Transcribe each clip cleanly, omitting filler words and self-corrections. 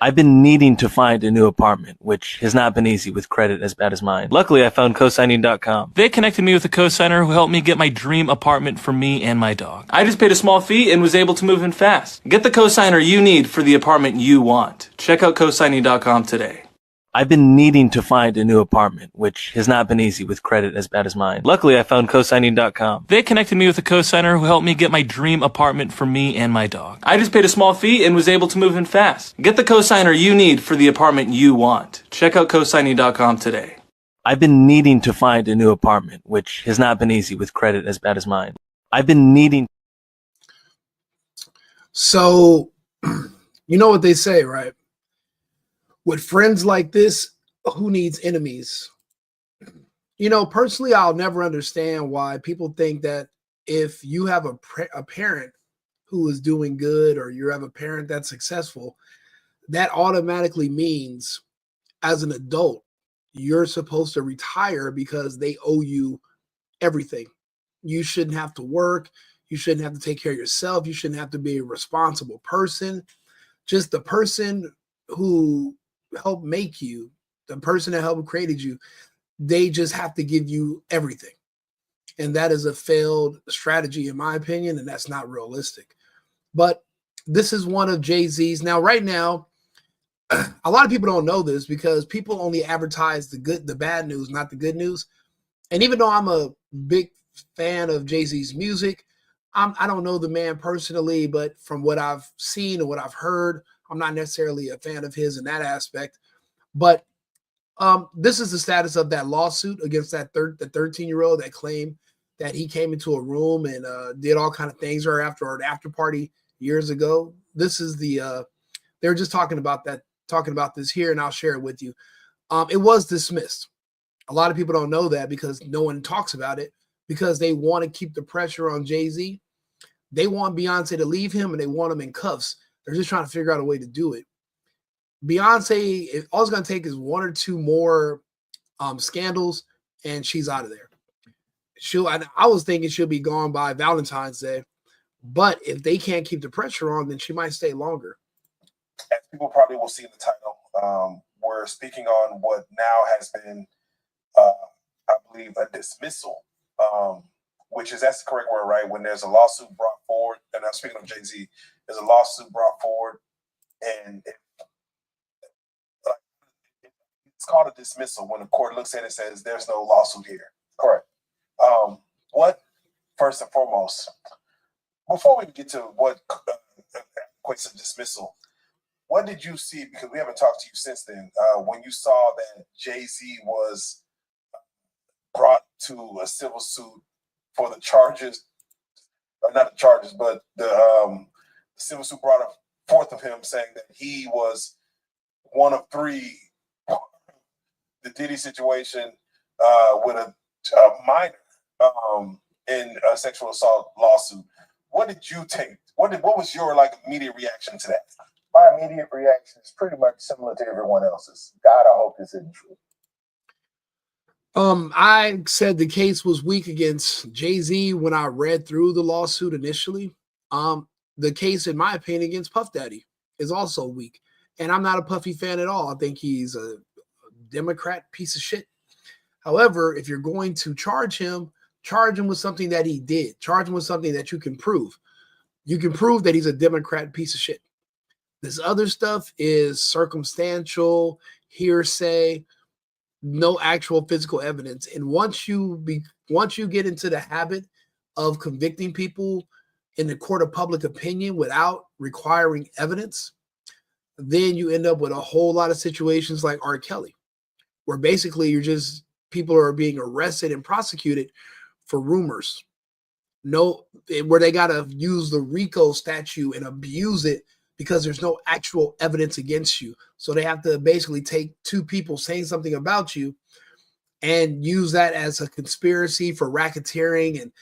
I've been needing to find a new apartment, which has not been easy with credit as bad as mine. Luckily, I found cosigning.com. They connected me with a cosigner who helped me get my dream apartment for me and my dog. I just paid a small fee and was able to move in fast. Get the cosigner you need for the apartment you want. Check out cosigning.com today. I've been needing to find a new apartment, which has not been easy with credit as bad as mine. Luckily, I found cosigning.com. They connected me with a cosigner who helped me get my dream apartment for me and my dog. I just paid a small fee and was able to move in fast. Get the cosigner you need for the apartment you want. Check out cosigning.com today. I've been needing to find a new apartment, which has not been easy with credit as bad as mine. I've been needing. So, you know what they say, right? With friends like this, who needs enemies? You know, personally, I'll never understand why people think that if you have a parent who is doing good or you have a parent that's successful, that automatically means as an adult, you're supposed to retire because they owe you everything. You shouldn't have to work. You shouldn't have to take care of yourself. You shouldn't have to be a responsible person. Just the person who helped make you, the person that helped created you, they just have to give you everything. And that is a failed strategy, in my opinion, and that's not realistic. But this is one of Jay-Z's. Now, right now, a lot of people don't know this because people only advertise the bad news, not the good news. And even though I'm a big fan of Jay-Z's music, I don't know the man personally, but from what I've seen and what I've heard, I'm not necessarily a fan of his in that aspect. But this is the status of that lawsuit against the 13-year-old that claimed that he came into a room and did all kind of things or after an after party years ago. This is the they were just talking about this here, and I'll share it with you. It was dismissed. A lot of people don't know that because no one talks about it because they want to keep the pressure on Jay-Z. They want Beyonce to leave him and they want him in cuffs. They're just trying to figure out a way to do it. Beyonce, all it's going to take is one or two more scandals, and she's out of there. I was thinking she'll be gone by Valentine's Day, but if they can't keep the pressure on, then she might stay longer. As people probably will see in the title, we're speaking on what now has been, I believe, a dismissal, that's the correct word, right? When there's a lawsuit brought forward, and I'm speaking of Jay-Z, there's a lawsuit brought forward, and it's called a dismissal when the court looks at it and says there's no lawsuit here. Correct. What, first and foremost, before we get to what equates to dismissal, what did you see? Because we haven't talked to you since then. When you saw that Jay-Z was brought to a civil suit for the charges, or not the charges, but the civil suit brought forth of him saying that he was one of three, the Diddy situation with a minor in a sexual assault lawsuit. What did you take? What was your immediate reaction to that? My immediate reaction is pretty much similar to everyone else's. God, I hope this isn't true. I said the case was weak against Jay-Z when I read through the lawsuit initially. The case, in my opinion, against Puff Daddy is also weak. And I'm not a Puffy fan at all. I think he's a Democrat piece of shit. However, if you're going to charge him with something that he did. Charge him with something that you can prove. You can prove that he's a Democrat piece of shit. This other stuff is circumstantial, hearsay, no actual physical evidence. And once you get into the habit of convicting people in the court of public opinion without requiring evidence, then you end up with a whole lot of situations like R. Kelly, where basically people are being arrested and prosecuted for rumors. Where they got to use the RICO statute and abuse it because there's no actual evidence against you. So they have to basically take two people saying something about you and use that as a conspiracy for racketeering and,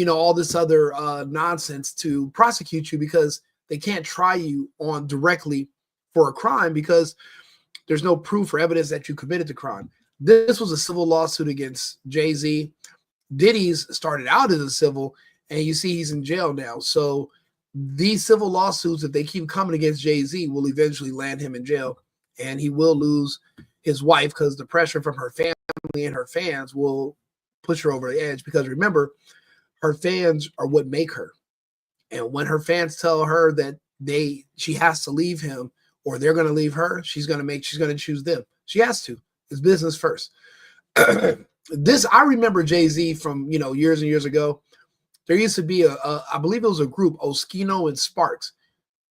all this other nonsense to prosecute you because they can't try you on directly for a crime because there's no proof or evidence that you committed the crime. This was a civil lawsuit against Jay-Z. Diddy's started out as a civil, and you see he's in jail now. So these civil lawsuits, if they keep coming against Jay-Z, will eventually land him in jail, and he will lose his wife because the pressure from her family and her fans will push her over the edge. Because remember, her fans are what make her. And when her fans tell her that she has to leave him or they're going to leave her, she's going to choose them. She has to. It's business first. I remember Jay-Z from, years and years ago. There used to be I believe it was a group, OSCHINO and Sparks.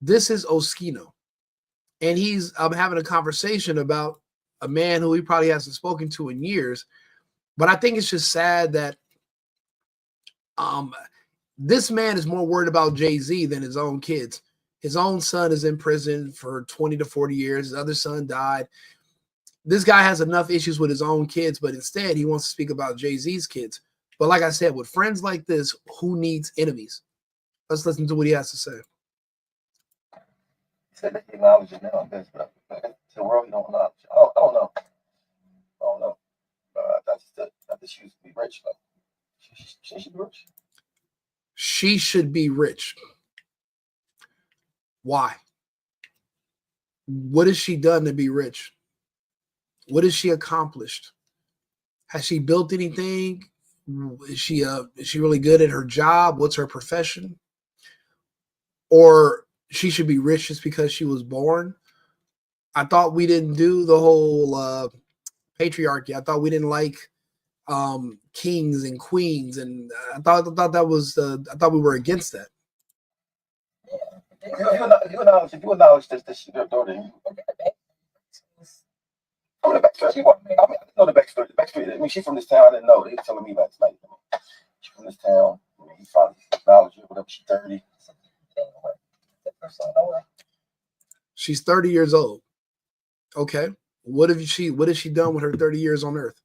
This is OSCHINO. And he's having a conversation about a man who he probably hasn't spoken to in years. But I think it's just sad that this man is more worried about Jay-Z than his own kids. His own son is in prison for 20 to 40 years. His other son died. This guy has enough issues with his own kids, but instead he wants to speak about Jay-Z's kids. But like I said, with friends like this, who needs enemies? Let's listen to what he has to say. He said that he acknowledged it now, but to the world, you don't acknowledge it. I don't know. I think she used to be rich, though. She should be rich. She should be rich. Why? What has she done to be rich? What has she accomplished? Has she built anything? Is she really good at her job? What's her profession? Or she should be rich just because she was born? I thought we didn't do the whole patriarchy. I thought we didn't like kings and queens, and I thought we were against that. If you acknowledge that she's your daughter, I know the backstory. I mean, she's from this town. I didn't know. They were telling me last night. She's from this town. He finally acknowledged her. Whatever, she's 30. She's 30 years old. Okay. What has she done with her 30 years on Earth?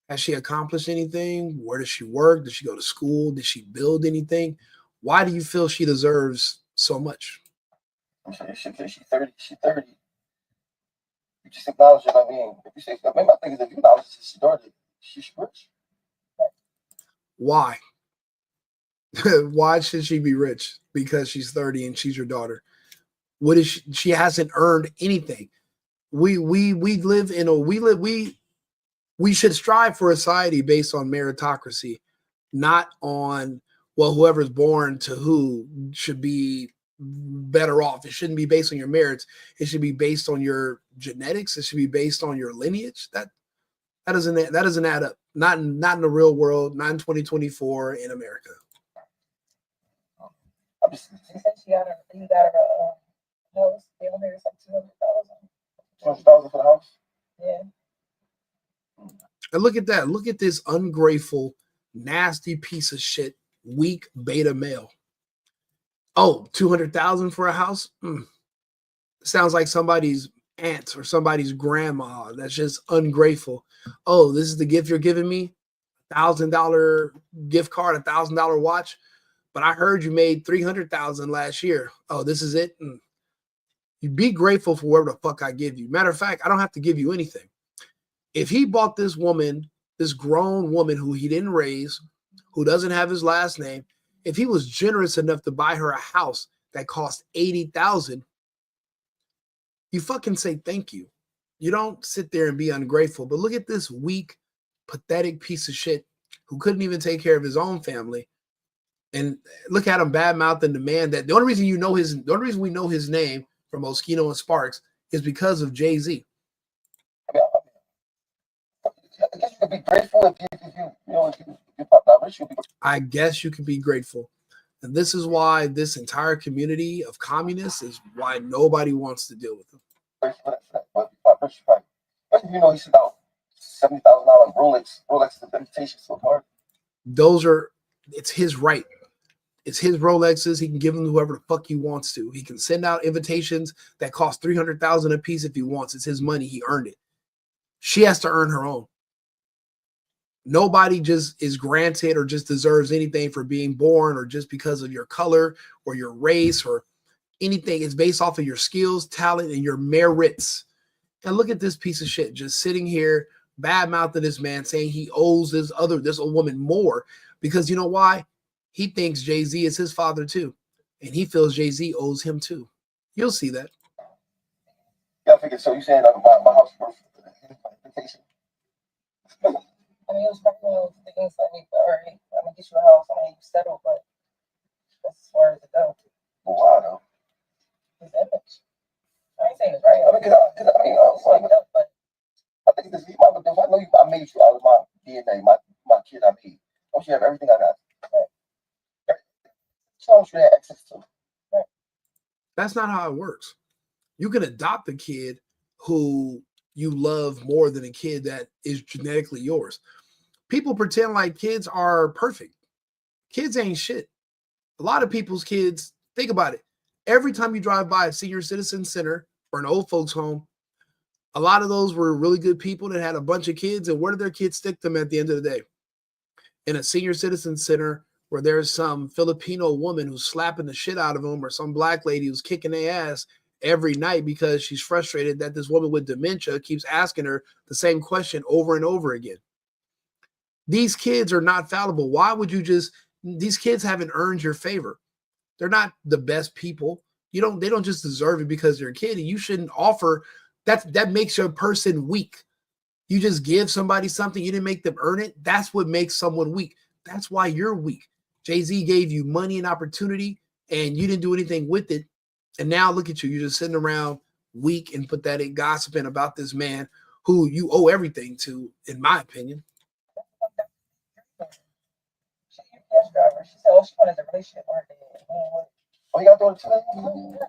Has she accomplished anything? Where does she work? Did she go to school? Did she build anything? Why do you feel she deserves so much? She's 30. She's 30. You just acknowledge it. I mean, if you say, my thing is, if you acknowledge she's daughter, she's rich. Why? Why should she be rich? Because she's 30 and she's your daughter. What is she hasn't earned anything. We should strive for a society based on meritocracy, not on, well, whoever's born to who should be better off. It shouldn't be based on your merits. It should be based on your genetics. It should be based on your lineage. That doesn't add up. Not in the real world, not in 2024 in America. She said you got her house. They only her like 200,000. 200,000 for the house? Yeah. And look at that. Look at this ungrateful, nasty piece of shit, weak beta male. Oh, 200,000 for a house? Sounds like somebody's aunt or somebody's grandma. That's just ungrateful. Oh, this is the gift you're giving me? $1,000 gift card, $1,000 watch. But I heard you made 300,000 last year. Oh, this is it? You be grateful for whatever the fuck I give you. Matter of fact, I don't have to give you anything. If he bought this woman, this grown woman who he didn't raise, who doesn't have his last name, if he was generous enough to buy her a house that cost $80,000, you fucking say thank you. You don't sit there and be ungrateful. But look at this weak, pathetic piece of shit who couldn't even take care of his own family. And look at him bad-mouthing the man that the only reason we know his name from OSCHINO and Sparks is because of Jay-Z. I guess you could be grateful if you pop that rich. I guess you can be grateful. And this is why this entire community of communists is why nobody wants to deal with them. He sent out $70,000 Rolex invitations to a party. It's his right. It's his Rolexes. He can give them to whoever the fuck he wants to. He can send out invitations that cost $300,000 a piece if he wants. It's his money. He earned it. She has to earn her own. Nobody just is granted or just deserves anything for being born or just because of your color or your race or anything. It's based off of your skills, talent, and your merits. And look at this piece of shit just sitting here bad-mouthing this man, saying he owes this woman more because you know why? He thinks Jay-Z is his father too. and he feels Jay-Z owes him too. You'll see that. Yeah, I figured. So you saying my house worth vacation? I mean, it was probably one of those things like, all right, I'm gonna get you a house, I'm gonna get you settled, but that's as far as it goes. But why though? His image. I ain't saying it's right. I mean, I was like, But I think this. I know you. I made you out of my DNA, my kid. I made. Don't you have everything I got? Right. So you have access to. Right. That's not how it works. You can adopt a kid who you love more than a kid that is genetically yours. People pretend like kids are perfect. Kids ain't shit. A lot of people's kids, think about it. Every time you drive by a senior citizen center or an old folks home, a lot of those were really good people that had a bunch of kids. And where do their kids stick them at the end of the day? In a senior citizen center where there's some Filipino woman who's slapping the shit out of them, or some black lady who's kicking their ass every night because she's frustrated that this woman with dementia keeps asking her the same question over and over again. These kids are not fallible. Why would you just, these kids haven't earned your favor. They're not the best people. They don't just deserve it because they're a kid. And you shouldn't offer that makes your person weak. You just give somebody something, you didn't make them earn it. That's what makes someone weak. That's why you're weak. Jay-Z gave you money and opportunity and you didn't do anything with it. And now look at you. You're just sitting around weak and pathetic, gossiping about this man who you owe everything to, in my opinion. she UPS driver. She said, oh, she wanted a relationship with her dad. Oh, you got to do it.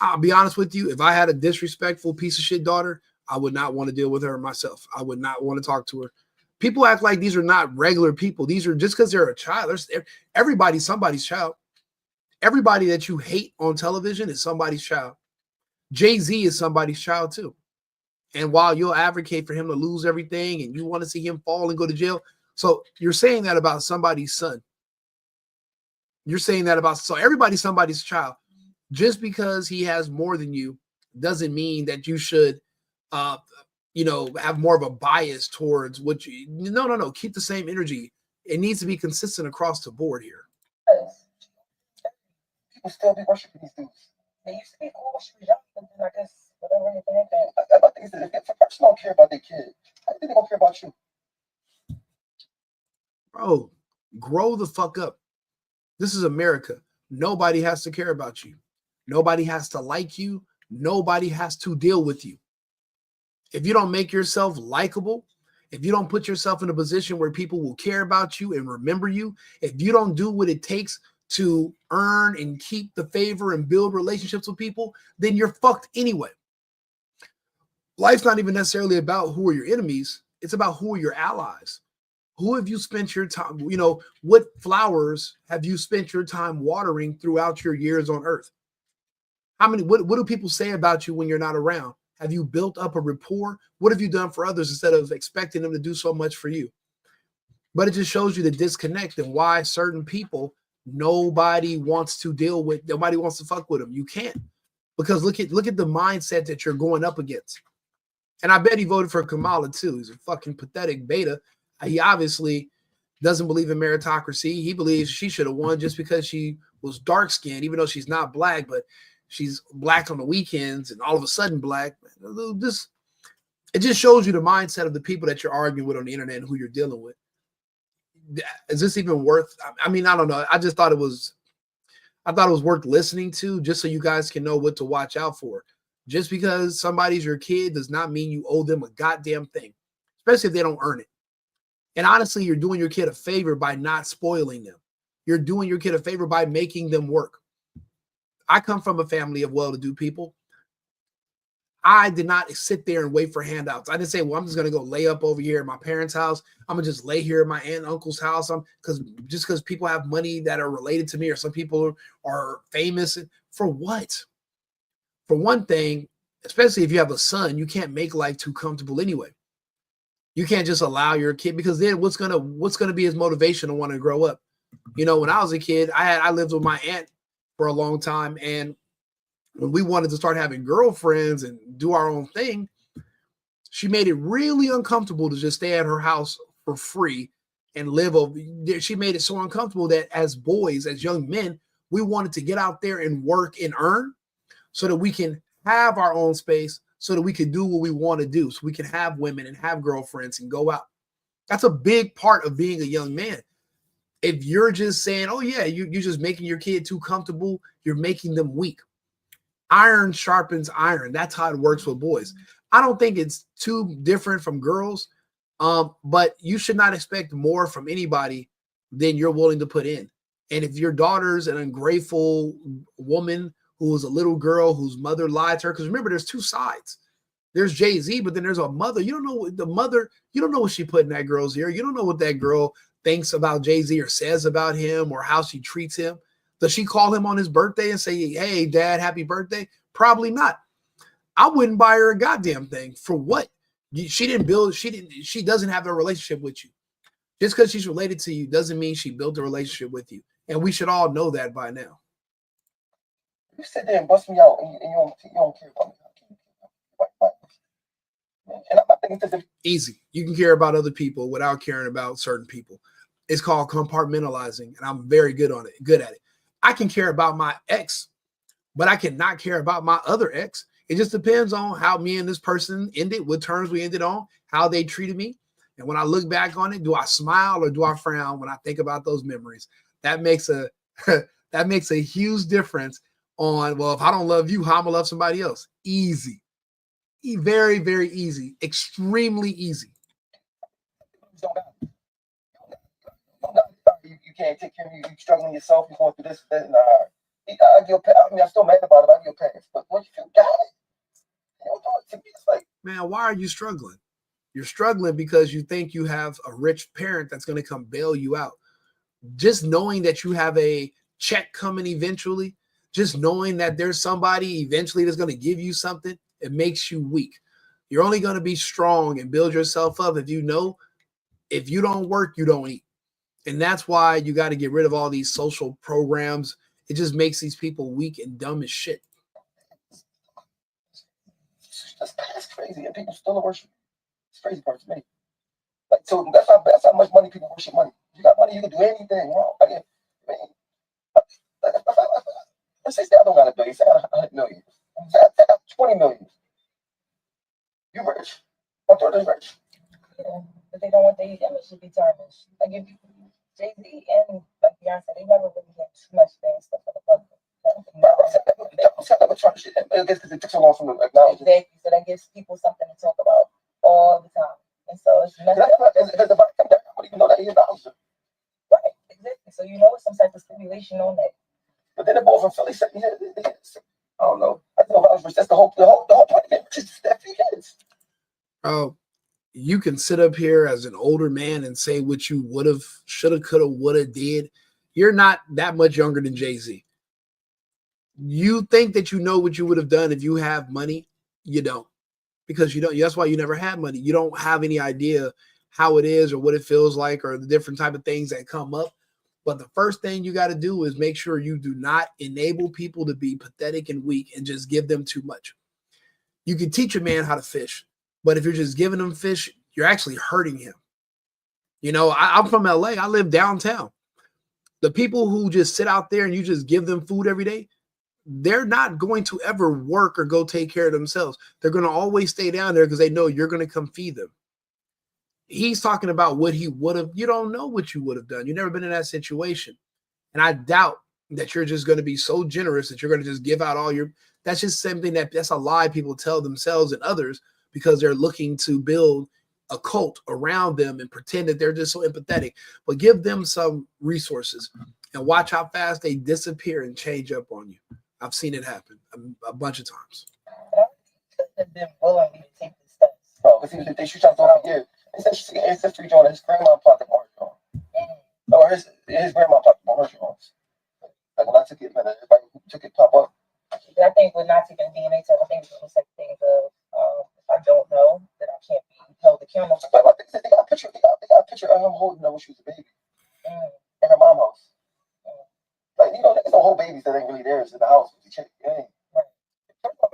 I'll be honest with you. If I had a disrespectful piece of shit daughter, I would not want to deal with her myself. I would not want to talk to her. People act like these are not regular people. These are just because they're a child. Everybody's somebody's child. Everybody that you hate on television is somebody's child. Jay-Z is somebody's child too. And while you'll advocate for him to lose everything and you want to see him fall and go to jail, so you're saying that about somebody's son. You're saying that about, so everybody's somebody's child. Just because he has more than you doesn't mean that you should, have more of a bias towards what you, no. Keep the same energy. It needs to be consistent across the board here. People still be worshiping these dudes. They used to be cool when she was young, but then I guess whatever anything. I think if a person don't care about their kid, how do you think they don't care about you? Bro, grow the fuck up. This is America. Nobody has to care about you. Nobody has to like you. Nobody has to deal with you. If you don't make yourself likable, if you don't put yourself in a position where people will care about you and remember you, if you don't do what it takes to earn and keep the favor and build relationships with people, then you're fucked anyway. Life's not even necessarily about who are your enemies. It's about who are your allies. Who have you spent your time, what flowers have you spent your time watering throughout your years on earth? What do people say about you when you're not around? Have you built up a rapport? What have you done for others instead of expecting them to do so much for you? But it just shows you the disconnect and why certain people, nobody wants to deal with, nobody wants to fuck with them. You can't, because look at the mindset that you're going up against. And I bet he voted for Kamala too. He's a fucking pathetic beta. He obviously doesn't believe in meritocracy. He believes she should have won just because she was dark skinned, even though she's not black, but she's black on the weekends and all of a sudden black. It just shows you the mindset of the people that you're arguing with on the internet and who you're dealing with. Is this even worth? I mean, I don't know. I just thought it was worth listening to, just so you guys can know what to watch out for. Just because somebody's your kid does not mean you owe them a goddamn thing, especially if they don't earn it. And honestly, you're doing your kid a favor by not spoiling them. You're doing your kid a favor by making them work. I come from a family of well-to-do people. I did not sit there and wait for handouts. I didn't say, well, I'm just going to go lay up over here at my parents' house. I'm going to just lay here at my aunt and uncle's house. Because people have money that are related to me, or some people are famous. For what? For one thing, especially if you have a son, you can't make life too comfortable anyway. You can't just allow your kid, because then what's gonna be his motivation to want to grow up? When I was a kid, I lived with my aunt for a long time, and when we wanted to start having girlfriends and do our own thing, she made it really uncomfortable to just stay at her house for free and live over. She made it so uncomfortable that as boys, as young men, We wanted to get out there and work and earn so that we can have our own space, so that we can do what we want to do, so we can have women and have girlfriends and go out. That's a big part of being a young man. If you're just saying, oh yeah, you're just making your kid too comfortable, you're making them weak. Iron sharpens iron. That's how it works with boys. I don't think it's too different from girls, but you should not expect more from anybody than you're willing to put in. And if your daughter's an ungrateful woman who is a little girl whose mother lied to her, because remember, there's two sides. There's Jay-Z, but then there's a mother. You don't know what the mother, you don't know what she put in that girl's ear. You don't know what that girl thinks about Jay-Z or says about him or how she treats him. Does she call him on his birthday and say, hey, dad, happy birthday? Probably not. I wouldn't buy her a goddamn thing. For what? She doesn't have a relationship with you. Just because she's related to you doesn't mean she built a relationship with you. And we should all know that by now. You sit there and bust me out and you don't care about me. And I think it's easy. You can care about other people without caring about certain people. It's called compartmentalizing, and I'm very good at it. I can care about my ex, but I cannot care about my other ex. It just depends on how me and this person ended, what terms we ended on, how they treated me. And when I look back on it, do I smile or do I frown when I think about those memories? That makes a that makes a huge difference on, well, if I don't love you, how I'm gonna love somebody else? Easy. Very, very easy. Extremely easy. You can't take care of you. You're struggling yourself. You're going through this, that, and I'm still mad about it. I give pants. But once you got it, you don't do it to me. It's like, man, why are you struggling? You're struggling because you think you have a rich parent that's going to come bail you out. Just knowing that you have a check coming eventually, just knowing that there's somebody eventually that's going to give you something, it makes you weak. You're only going to be strong and build yourself up if you know if you don't work, you don't eat. And that's why you got to get rid of all these social programs. It just makes these people weak and dumb as shit. That's crazy. And people still worship. It's crazy part to me. Like, so that's how much money people worship money. If you got money, you can do anything wrong. Let's say I don't got $1 billion, say I got 100 million. Say I got 20 million. You rich. My daughter's rich. Yeah, but they don't want their image to be tarnished. Like if Jay-Z and like Beyonce, they never really had too much bad stuff for the public. Because it took so long from the acknowledgement. Exactly. So that gives people something to talk about all the time. And so it's messed up. Because if I come down, I wouldn't even know that he acknowledged it. Right, exactly. So you know it's some type of stimulation on that. But then the boy from Philly said, I don't know. I don't know if I was rich. That's the whole point of it. Just that few kids. Oh, you can sit up here as an older man and say what you would have, should have, could have, would have, did. You're not that much younger than Jay-Z. You think that you know what you would have done if you have money. You don't, because you don't. That's why you never had money. You don't have any idea how it is or what it feels like or the different type of things that come up. But the first thing you got to do is make sure you do not enable people to be pathetic and weak and just give them too much. You can teach a man how to fish, but if you're just giving him fish, you're actually hurting him. You know, I'm from LA. I live downtown. The people who just sit out there and you just give them food every day, they're not going to ever work or go take care of themselves. They're going to always stay down there because they know you're going to come feed them. He's talking about what he would have. You don't know what you would have done. You've never been in that situation. And I doubt that you're just going to be so generous that you're going to just give out all your, that's just something that's a lie people tell themselves and others because they're looking to build a cult around them and pretend that they're just so empathetic. But give them some resources and watch how fast they disappear and change up on you. I've seen it happen a bunch of times. Have been willing to take the steps. No, because they shoot out for a year. He said his history joint, his grandma pocket on her joint. Or his grandma pocket on her joint. Like when I took it, man, everybody who took it pop up. I think we're not taking DNA test. I think it's the same thing of if I don't know, then I can't be held accountable. But they got a picture. They got a picture of him holding her when she was a baby in her mom's house. Like, you know, there's no whole babies that ain't really theirs in the house with the chick. Right.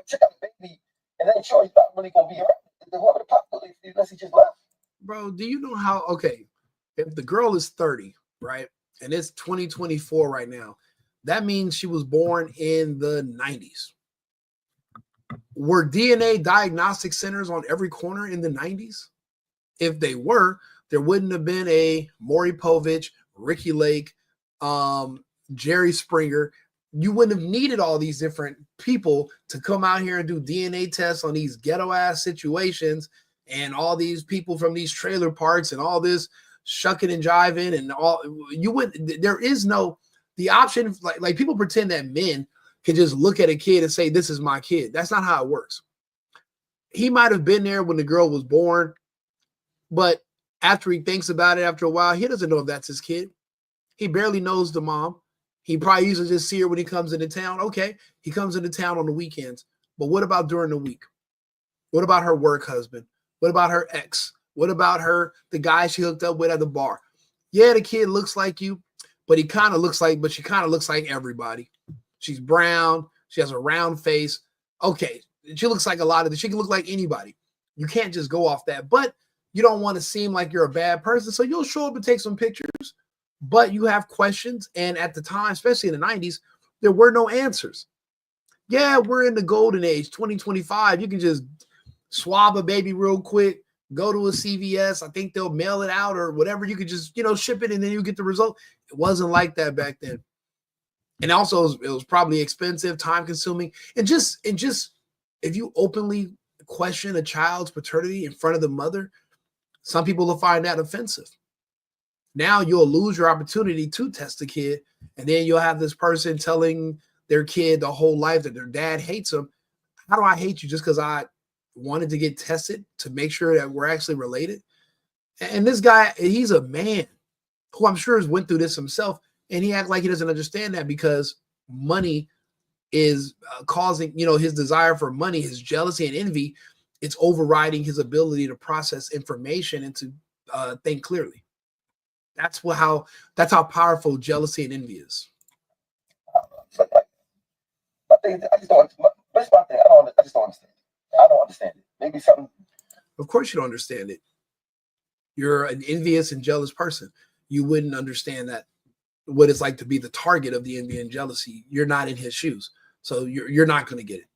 Check out the baby, and then sure he's not really gonna be around. Whoever the pop really, unless he just left. Bro, do you know how? Okay, if the girl is 30, right, and it's 2024 right now, That means she was born in the 90s. Were DNA diagnostic centers on every corner in the 90s? If they were, there wouldn't have been a Maury Povich, Ricky Lake, Jerry Springer. You wouldn't have needed all these different people to come out here and do DNA tests on these ghetto ass situations, and all these people from these trailer parks and all this shucking and jiving and all. You wouldn't. There is no the option. Like people pretend that men can just look at a kid and say, "This is my kid." That's not how it works. He might have been there when the girl was born, but after he thinks about it after a while, he doesn't know if that's his kid. He barely knows the mom. He probably usually just see her when he comes into town. Okay, he comes into town on the weekends. But what about during the week? What about her work husband? What about her ex? What about the guy she hooked up with at the bar? Yeah, the kid looks like you, but she kind of looks like everybody. She's brown. She has a round face. Okay, she looks like she can look like anybody. You can't just go off that. But you don't want to seem like you're a bad person, so you'll show up and take some pictures. But you have questions, and at the time, especially in the 90s, there were no answers. Yeah, we're in the golden age, 2025. You can just swab a baby real quick, go to a CVS. I think they'll mail it out or whatever. You could just, ship it, and then you get the result. It wasn't like that back then. And also, it was probably expensive, time-consuming. And just if you openly question a child's paternity in front of the mother, some people will find that offensive. Now you'll lose your opportunity to test the kid, and then you'll have this person telling their kid the whole life that their dad hates them. How do I hate you just because I wanted to get tested to make sure that we're actually related? And this guy, he's a man who I'm sure has went through this himself, and he acts like he doesn't understand that because money is causing, his desire for money, his jealousy and envy. It's overriding his ability to process information and to think clearly. That's how powerful jealousy and envy is. I just don't. That's my thing. I just don't understand. I don't understand it. Maybe something. Of course, you don't understand it. You're an envious and jealous person. You wouldn't understand that what it's like to be the target of the envy and jealousy. You're not in his shoes, so you're not going to get it.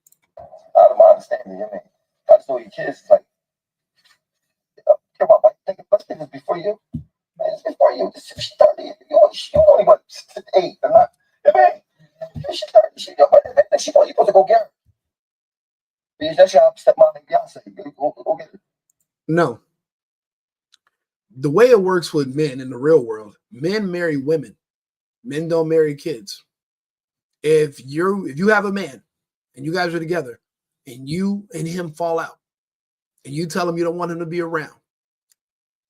Out of my understanding, I just know your kids is like. Care about let's think this before you. It's before you. She's 30. You only what 8 or not? She's 30. She know you're supposed to go get her. That's your stepmom and Beyonce. Go get her. No. The way it works with men in the real world, men marry women. Men don't marry kids. If you have a man and you guys are together and you and him fall out and you tell him you don't want him to be around,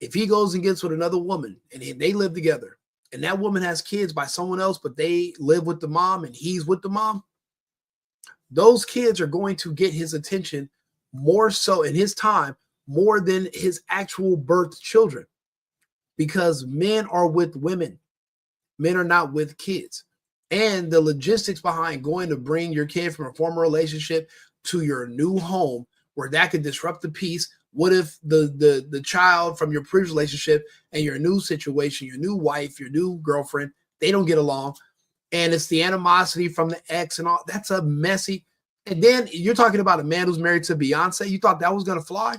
if he goes and gets with another woman and they live together and that woman has kids by someone else, but they live with the mom and he's with the mom, those kids are going to get his attention more so in his time, more than his actual birth children, because men are with women. Men are not with kids. And the logistics behind going to bring your kid from a former relationship to your new home where that could disrupt the peace. What if the child from your previous relationship and your new situation, your new wife, your new girlfriend, they don't get along, and it's the animosity from the ex and all? That's a messy. And then you're talking about a man who's married to Beyonce. You thought that was going to fly?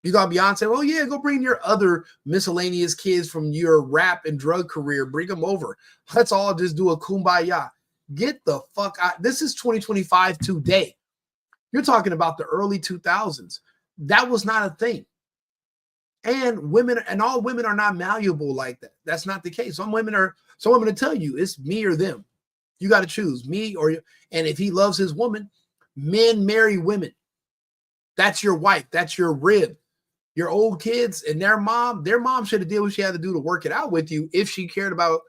You thought Beyonce, oh yeah, go bring your other miscellaneous kids from your rap and drug career, bring them over. Let's all just do a kumbaya. Get the fuck out. This is 2025 today. You're talking about the early 2000s. That was not a thing. And all women are not malleable like that. That's not the case. Some women will tell you it's me or them. You got to choose me or you. And if he loves his woman, men marry women. That's your wife. That's your rib. Your old kids and their mom should have did what she had to do to work it out with you if she cared about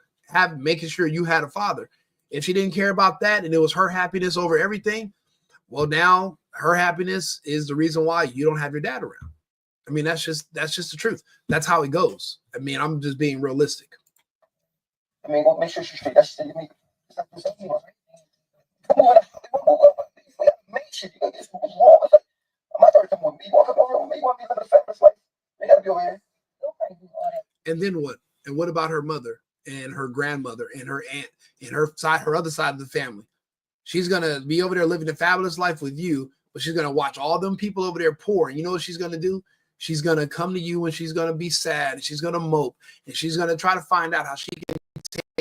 making sure you had a father. If she didn't care about that and it was her happiness over everything, well, now her happiness is the reason why you don't have your dad around. I mean, that's just the truth. That's how it goes. I mean, I'm just being realistic. I mean, make sure she's straight. That's just, come on, make shit. What's wrong? It's like, my daughter come with me. You want to come over with me? You want me to live a fabulous life? They got to be over here. And then what? And what about her mother and her grandmother and her aunt and her other side of the family. She's gonna be over there living a fabulous life with you, but she's gonna watch all them people over there poor. And you know what she's gonna do? She's gonna come to you and she's gonna be sad and she's gonna mope and she's gonna try to find out how she can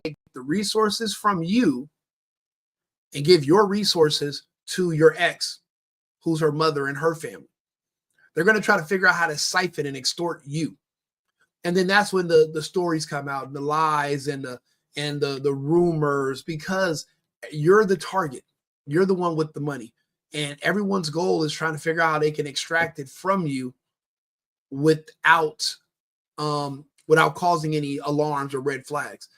take the resources from you and give your resources to your ex, who's her mother and her family. They're gonna try to figure out how to siphon and extort you. And then that's when the stories come out, the lies and the rumors, because you're the target. You're the one with the money. And everyone's goal is trying to figure out how they can extract it from you without causing any alarms or red flags.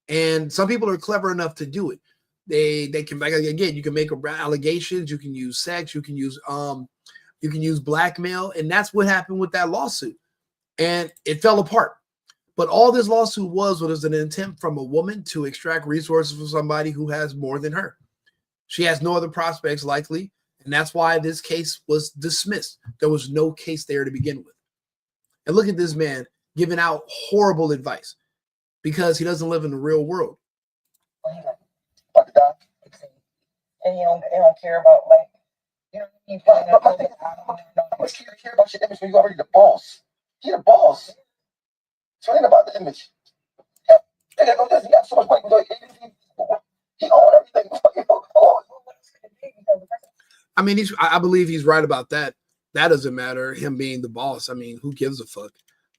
And some people are clever enough to do it. They can, again, you can make allegations, you can use sex, you can use blackmail, and that's what happened with that lawsuit. And it fell apart. But all this lawsuit was an attempt from a woman to extract resources from somebody who has more than her. She has no other prospects likely, and that's why this case was dismissed. There was no case there to begin with. And look at this man giving out horrible advice because he doesn't live in the real world. And he don't care about, like, you know what I mean? How much do you care about your image when you're already the boss? You're the boss. So it ain't about the image. Yeah, he got so much money. He owns everything. I mean, I believe he's right about that. That doesn't matter, him being the boss. I mean, who gives a fuck?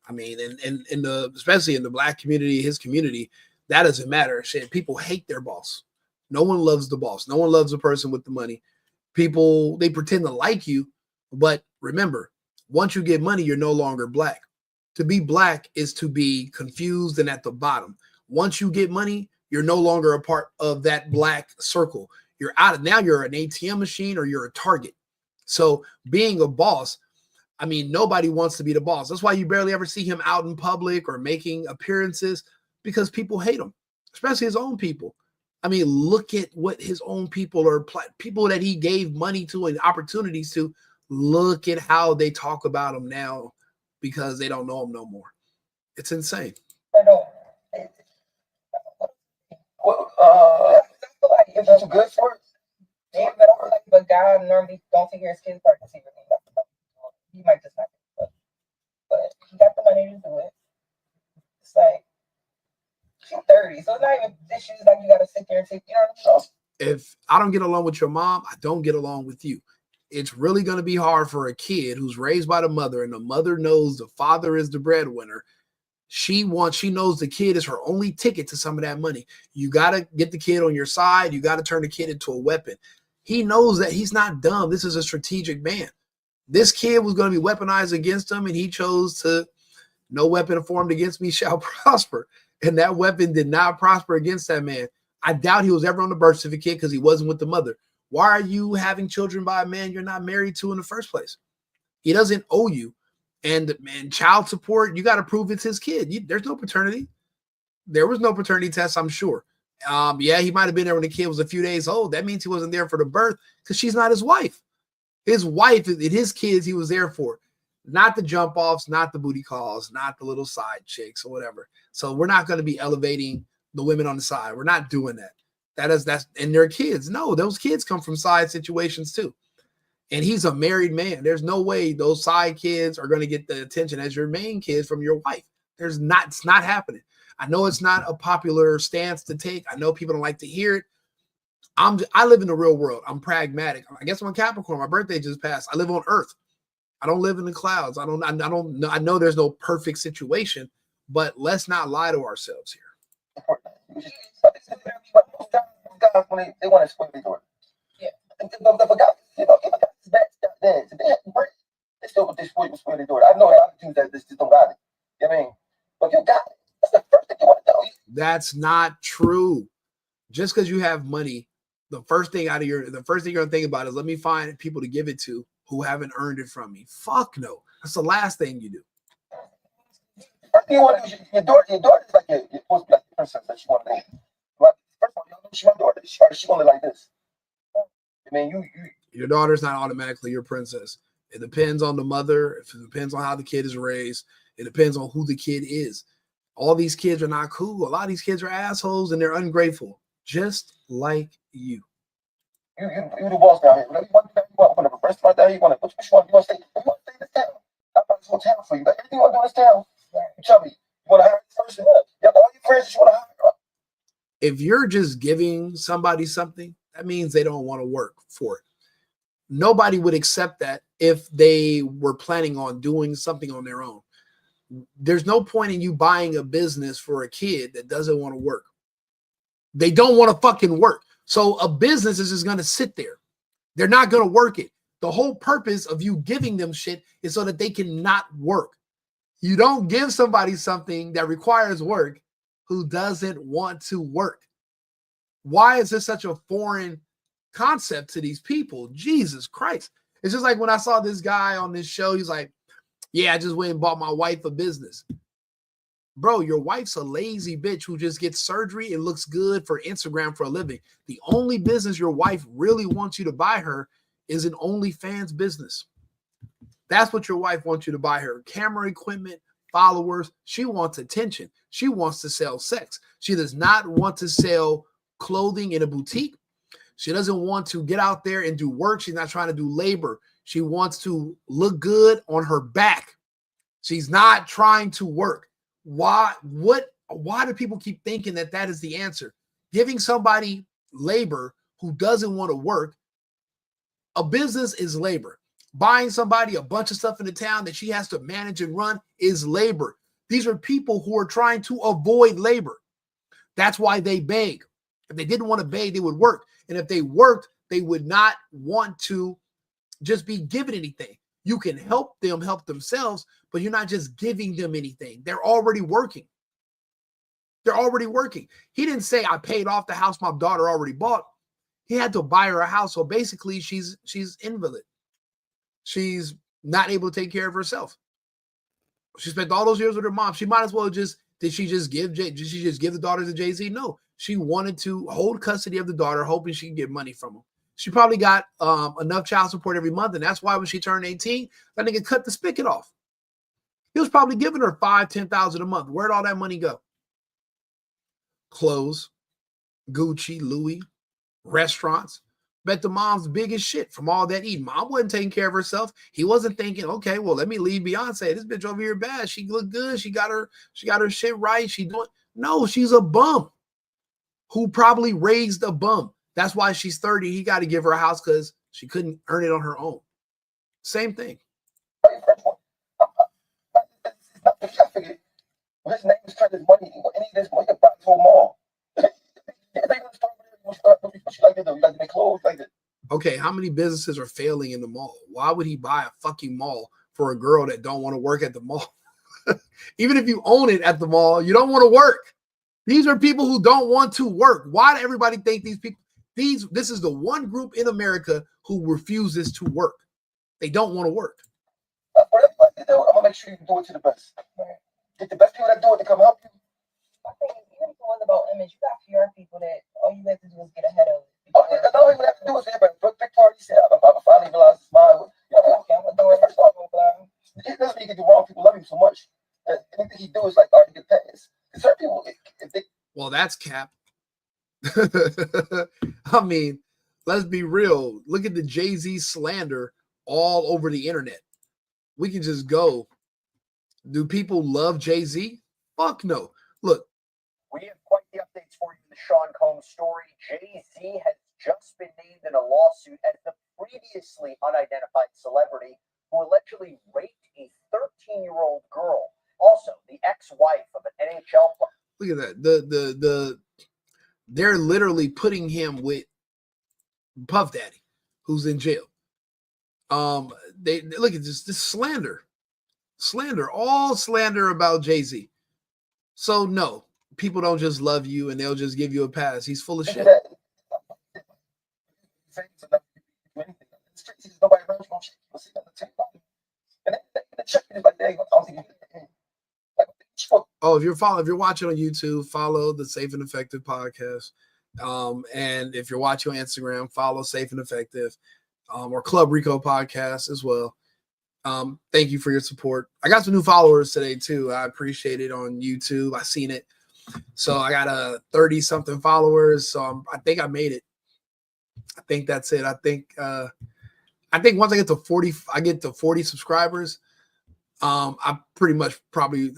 I mean, and especially in the black community, his community, that doesn't matter. Shit, people hate their boss. No one loves the boss. No one loves the person with the money. People, they pretend to like you, but remember, once you get money, you're no longer black. To be black is to be confused and at the bottom. Once you get money, you're no longer a part of that black circle. You're out of, now you're an ATM machine or you're a target. So being a boss, I mean, nobody wants to be the boss. That's why you barely ever see him out in public or making appearances, because people hate him, especially his own people. I mean, look at what his own people or people that he gave money to and opportunities to, look at how they talk about him now because they don't know him no more. It's insane. I don't. Well, if that's good for it. Yeah, but I feel like if a guy normally don't take care of his kids pregnancy, he might just not. But he got the money to do it. It's like, she's 30, so it's not even issues like you gotta sit there and take, you know what I mean? If I don't get along with your mom, I don't get along with you. It's really going to be hard for a kid who's raised by the mother and the mother knows the father is the breadwinner. She knows the kid is her only ticket to some of that money. You got to get the kid on your side. You got to turn the kid into a weapon. He knows that he's not dumb. This is a strategic man. This kid was going to be weaponized against him, and he chose to, no weapon formed against me shall prosper. And that weapon did not prosper against that man. I doubt he was ever on the birth certificate because he wasn't with the mother. Why are you having children by a man you're not married to in the first place? He doesn't owe you. And child support, you got to prove it's his kid. There's no paternity. There was no paternity test, I'm sure. Yeah, he might have been there when the kid was a few days old. That means he wasn't there for the birth because she's not his wife. His wife and his kids he was there for. Not the jump offs, not the booty calls, not the little side chicks or whatever. So we're not going to be elevating the women on the side. We're not doing that. That's and their kids. No, those kids come from side situations too. And he's a married man. There's no way those side kids are going to get the attention as your main kids from your wife. It's not happening. I know it's not a popular stance to take. I know people don't like to hear it. I live in the real world. I'm pragmatic. I guess I'm a Capricorn. My birthday just passed. I live on Earth. I don't live in the clouds. I know there's no perfect situation, but let's not lie to ourselves here. Guys, when they want to split their daughter. Yeah. If a guy, if a guy's bad, if they had break, they still would split their daughter. I know a lot of dudes that just don't got it. You know what I mean? But if you got it, that's the first thing you want to tell you. That's not true. Just because you have money, the first thing you're gonna think about is let me find people to give it to who haven't earned it from me. Fuck no. That's the last thing you do. First thing you want to do is your daughter is like you're supposed to be like the princess that she want to be. But first of all, you don't know she's my daughter. She gonna look like this. I mean, your daughter's not automatically your princess. It depends on the mother. It depends on how the kid is raised. It depends on who the kid is. All these kids are not cool. A lot of these kids are assholes and they're ungrateful. just like you. You the boss down here. Whatever you want to do, you want a restaurant down here, you want to, what you want to stay, you want to stay in this town. I'll buy this whole town for you. But everything you want to do in this town, you tell me, you want to hire this person? You have all your friends that you want to hire. If you're just giving somebody something, that means they don't want to work for it. Nobody would accept that if they were planning on doing something on their own. There's no point in you buying a business for a kid that doesn't want to work. They don't want to fucking work. So a business is just going to sit there. They're not going to work it. The whole purpose of you giving them shit is so that they can not work. You don't give somebody something that requires work who doesn't want to work. Why is this such a foreign concept to these people? Jesus Christ. It's just like when I saw this guy on this show, he's like, yeah, I just went and bought my wife a business. Bro, your wife's a lazy bitch who just gets surgery and looks good for Instagram for a living. The only business your wife really wants you to buy her is an OnlyFans business. That's what your wife wants you to buy her. Camera equipment, followers. She wants attention. She wants to sell sex. She does not want to sell clothing in a boutique. She doesn't want to get out there and do work. She's not trying to do labor. She wants to look good on her back. She's not trying to work. Why do people keep thinking that that is the answer? Giving somebody labor who doesn't want to work. A business is labor. Buying somebody a bunch of stuff in the town that she has to manage and run is labor. These are people who are trying to avoid labor. That's why they beg. If they didn't want to beg, they would work. And if they worked, they would not want to just be given anything. You can help them help themselves, but you're not just giving them anything. They're already working. They're already working. He didn't say, I paid off the house my daughter already bought. He had to buy her a house. So basically, she's invalid. She's not able to take care of herself. She spent all those years with her mom. She might as well did she just give the daughter to Jay-Z? No. She wanted to hold custody of the daughter, hoping she could get money from him. She probably got enough child support every month, and that's why when she turned 18, that nigga cut the spigot off. He was probably giving her $5,000, $10,000 a month. Where'd all that money go? Clothes, Gucci, Louis, restaurants. Bet the mom's big as shit from all that eating. Mom wasn't taking care of herself. He wasn't thinking, okay, well, let me leave Beyonce. This bitch over here bad. She look good. She got her shit right. No, she's a bum who probably raised a bum. That's why she's 30. He got to give her a house because she couldn't earn it on her own. Same thing. His name is trying to money. Any of this money about for mall. Okay, how many businesses are failing in the mall? Why would he buy a fucking mall for a girl that don't want to work at the mall? Even if you own it at the mall, you don't want to work. These are people who don't want to work. Why do everybody think these people? This is the one group in America who refuses to work. They don't want to work. Whatever you do, I'm gonna make sure you do it to the best. Get the best people that do it to come help you. I think even if it was about image, you got PR people that all you have to do is get ahead of it. Oh, yeah, all you have to do is have a big party. Say, I'm finally realized it's mine. Okay, I'm gonna do it. First of all, That's what you can do wrong. People love him so much that anything he do is like already get passed. Certain people, if they. Well, that's cap. I mean, let's be real. Look at the Jay-Z slander all over the internet. We can just go. Do people love Jay-Z? Fuck no. Look. We have quite the updates for you in the Sean Combs story. Jay-Z has just been named in a lawsuit as the previously unidentified celebrity who allegedly raped a 13-year-old girl. Also, the ex-wife of an NHL player. Look at that. They're literally putting him with Puff Daddy, who's in jail. They look at this slander, all slander about Jay-Z. So no, people don't just love you and they'll just give you a pass. He's full of shit. Oh, if you're watching on YouTube, follow the Safe and Effective podcast. And if you're watching on Instagram, follow Safe and Effective, or Club Rico podcast as well. Thank you for your support. I got some new followers today too. I appreciate it on YouTube. I seen it. So I got a 30 something followers. So I think I made it. I think that's it. I think once I get to 40 subscribers, I probably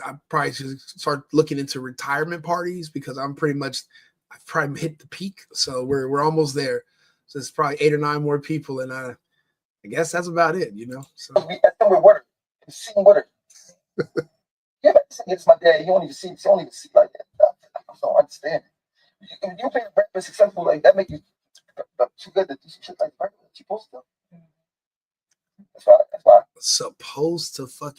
should start looking into retirement parties because I've probably hit the peak. So we're almost there. So it's probably 8 or 9 more people, and I guess that's about it, you know. So Sitting with her. Yeah, it's my dad. He don't even see like that. I don't understand it. If you pay a successful like that, make you too good to do some shit like that. What you supposed to do? That's why.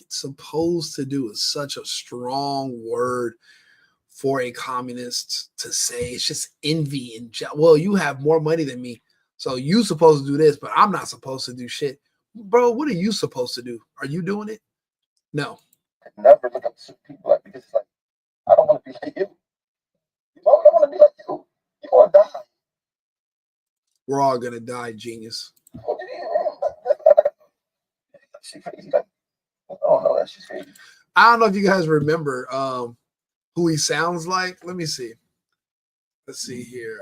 Supposed to do is such a strong word for a communist to say. It's just envy and well, you have more money than me, so you supposed to do this, but I'm not supposed to do shit. Bro, what are you supposed to do? Are you doing it? No. I never look up to people like because it's like I don't want to be like you. You know, I don't want to be like you. You want to die. We're all gonna die, genius. She's crazy. Like, I don't know that she's crazy. I don't know if you guys remember who he sounds like. Let me see. Let's see here.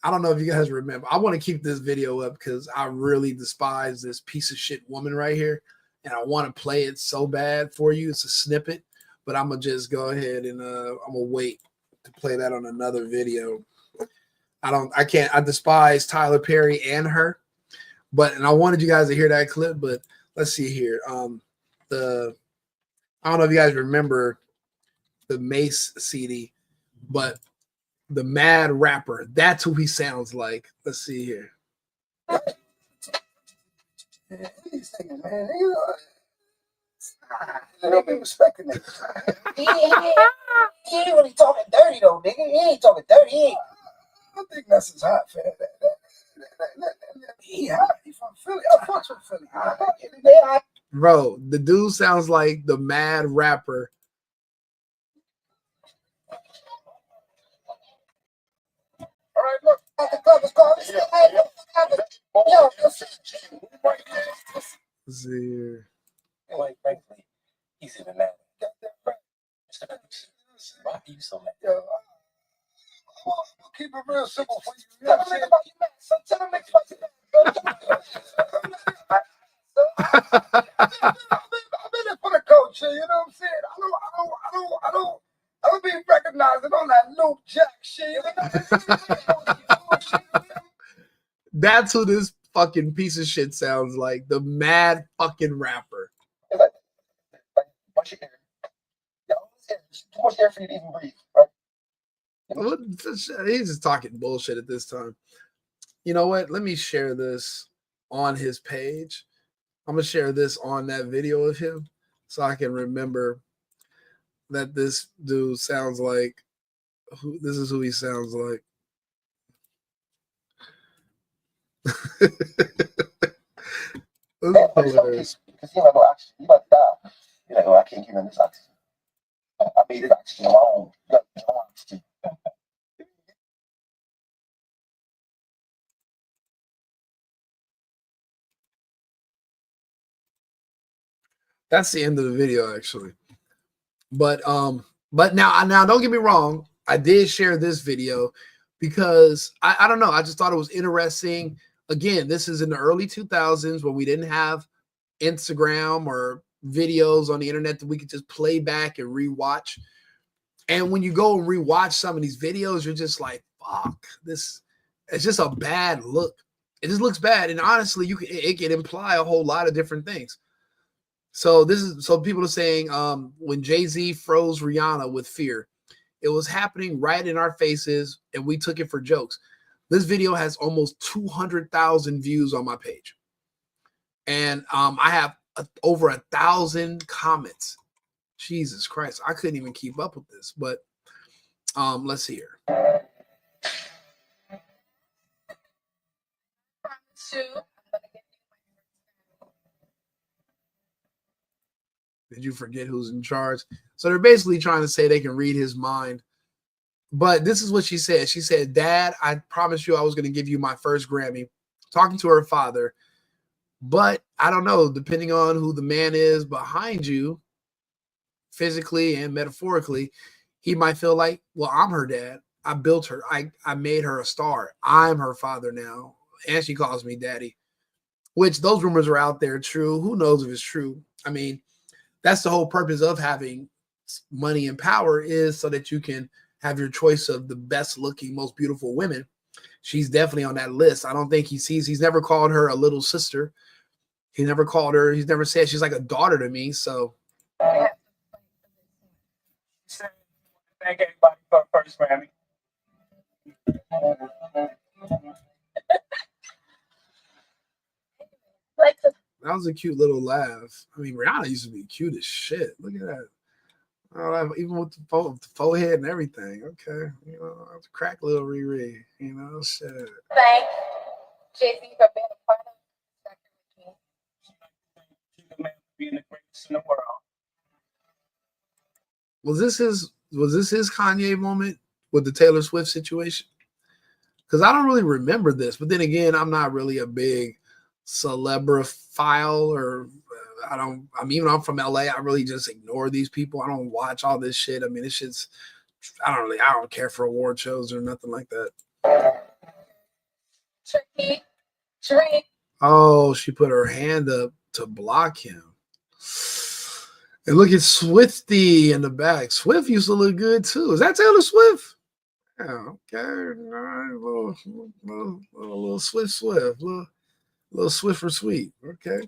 I don't know if you guys remember. I want to keep this video up because I really despise this piece of shit woman right here. And I want to play it so bad for you. It's a snippet, but I'm going to just go ahead and I'm going to wait to play that on another video. I despise Tyler Perry and her, and I wanted you guys to hear that clip, but let's see here. I don't know if you guys remember the Mace CD, but the Mad Rapper, that's who he sounds like. Let's see here. He's singing, man. They be respecting it. He ain't really talking dirty though, nigga. He ain't talking dirty. I think that's his hot, fam. He hot. He from Philly. I fucks with Philly. Bro, the dude sounds like the Mad Rapper. All right, look. The club is called. Let's see here. Quite frankly, he's even mad. Mr. Cooks, why are you so mad? I'll keep it real simple for you. You know what I'm saying? So tell him next question. I'm in it for the culture, you know what I'm saying? I don't be recognizing on that Luke Jack shit. That's who this fucking piece of shit sounds like. The Mad fucking Rapper. Like, bunch of air. Too much air for you to even breathe, right? He's just talking bullshit at this time. You know what? Let me share this on his page. I'm going to share this on that video of him so I can remember that this dude sounds like this is who he sounds like. That's hilarious. Because he like, no oxygen. You about to die. You're like, oh, I can't give him this oxygen. I made this oxygen on my own. You got your own oxygen. That's the end of the video, actually. But now don't get me wrong. I did share this video because I don't know. I just thought it was interesting. Again, this is in the early 2000s when we didn't have Instagram or videos on the internet that we could just play back and rewatch. And when you go and rewatch some of these videos, you're just like, fuck, it's just a bad look. It just looks bad. And honestly, it can imply a whole lot of different things. So people are saying when Jay-Z froze Rihanna with Fear, it was happening right in our faces and we took it for jokes. This video has almost 200,000 views on my page. And I have over 1,000 comments. Jesus Christ, I couldn't even keep up with this, but let's see here. Did you forget who's in charge? So they're basically trying to say they can read his mind. But this is what she said. She said, Dad, I promised you I was going to give you my first Grammy. Talking to her father. But I don't know, depending on who the man is behind you, physically and metaphorically, he might feel like, well, I'm her dad. I built her. I made her a star. I'm her father now. And she calls me daddy, which those rumors are out there. True. Who knows if it's true? I mean, that's the whole purpose of having money and power, is so that you can have your choice of the best looking, most beautiful women. She's definitely on that list. I don't think he's never called her a little sister. He never called her. He's never said she's like a daughter to me. So Thank everybody for first Grammy. that was a cute little laugh. I mean, Rihanna used to be cute as shit. Look at that. Even with the forehead and everything. Okay. You know, I was a crack little Riri. You know, shit. Thank Jay-Z for being a part of this She's the man for being the greatest in the world. Was this his Kanye moment with the Taylor Swift situation? Because I don't really remember this, but then again, I'm not really a big celebrifile, or I'm from LA. I really just ignore these people. I don't watch all this shit. I mean, this shit's, I don't care for award shows or nothing like that. Tricky Drake. Oh, she put her hand up to block him. And look at Swifty in the back. Swift used to look good too. Is that Taylor Swift? Yeah, okay. All right. Little Swift. Little Swift for sweet. Okay.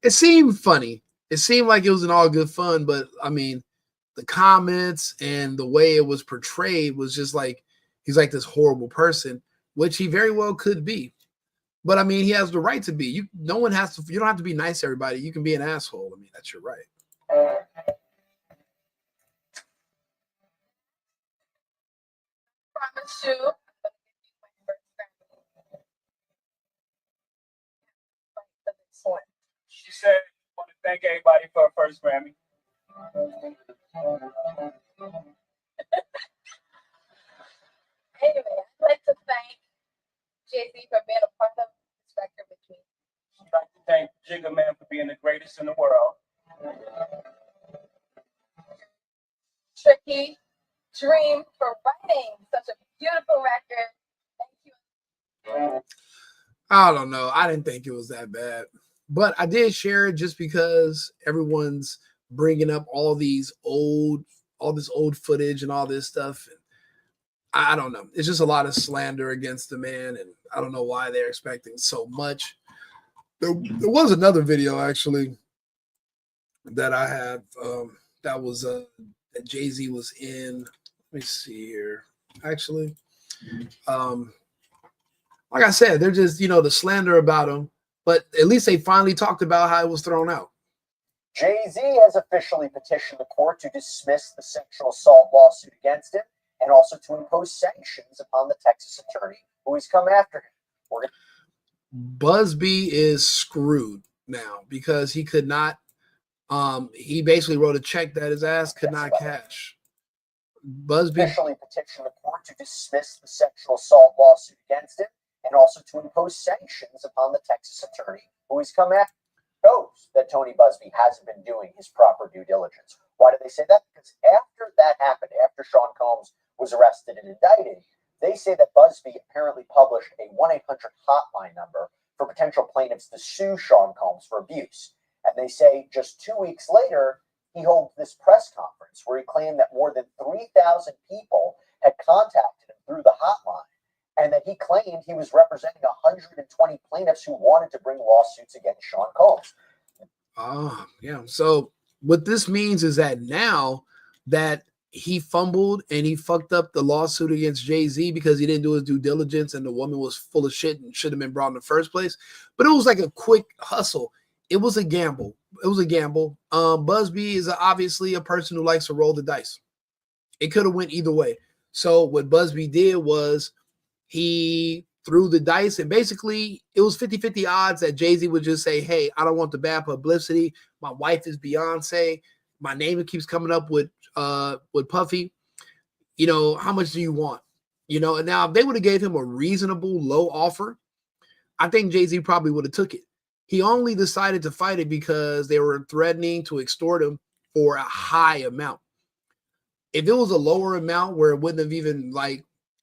It seemed funny. It seemed like it was in all good fun, but I mean, the comments and the way it was portrayed was just like he's like this horrible person, which he very well could be. But I mean, he has the right to be. You don't have to be nice to everybody. You can be an asshole. I mean, that's your right. Promise you. She said, I want to thank everybody for her first Grammy. Anyway, I'd like to thank Jay-Z for being a part of this record with me. I'd like to thank Jigga Man for being the greatest in the world. Tricky Dream for writing such a beautiful record. Thank you. I don't know. I didn't think it was that bad, but I did share it just because everyone's bringing up all this old footage and all this stuff. And I don't know. It's just a lot of slander against the man, and I don't know why they're expecting so much. There was another video actually that I had that was that Jay-Z was in. Let me see here. Actually, like I said, they're just, the slander about him, but at least they finally talked about how it was thrown out. Jay-Z has officially petitioned the court to dismiss the sexual assault lawsuit against him and also to impose sanctions upon the Texas attorney who has come after him. Busby is screwed now because he could not, he basically wrote a check that his ass could not cash. Busby officially petitioned the court to dismiss the sexual assault lawsuit against him and also to impose sanctions upon the Texas attorney who has come after him. Knows that Tony Busby hasn't been doing his proper due diligence. Why do they say that? Because after that happened, after Sean Combs was arrested and indicted, they say that Busby apparently published a 1-800 hotline number for potential plaintiffs to sue Sean Combs for abuse. And they say just 2 weeks later, he held this press conference where he claimed that more than 3,000 people had contacted him through the hotline, and that he claimed he was representing 120 plaintiffs who wanted to bring lawsuits against Sean Combs. Yeah. So what this means is that now that he fumbled and he fucked up the lawsuit against Jay-Z because he didn't do his due diligence and the woman was full of shit and should have been brought in the first place. But it was like a quick hustle. It was a gamble. Busby is obviously a person who likes to roll the dice. It could have went either way. So what Busby did was he threw the dice, and basically it was 50-50 odds that Jay-Z would just say, hey, I don't want the bad publicity. My wife is Beyonce. My name keeps coming up with Puffy. How much do you want? And now if they would have gave him a reasonable low offer, I think Jay-Z probably would have took it. He only decided to fight it because they were threatening to extort him for a high amount. If it was a lower amount where it wouldn't have even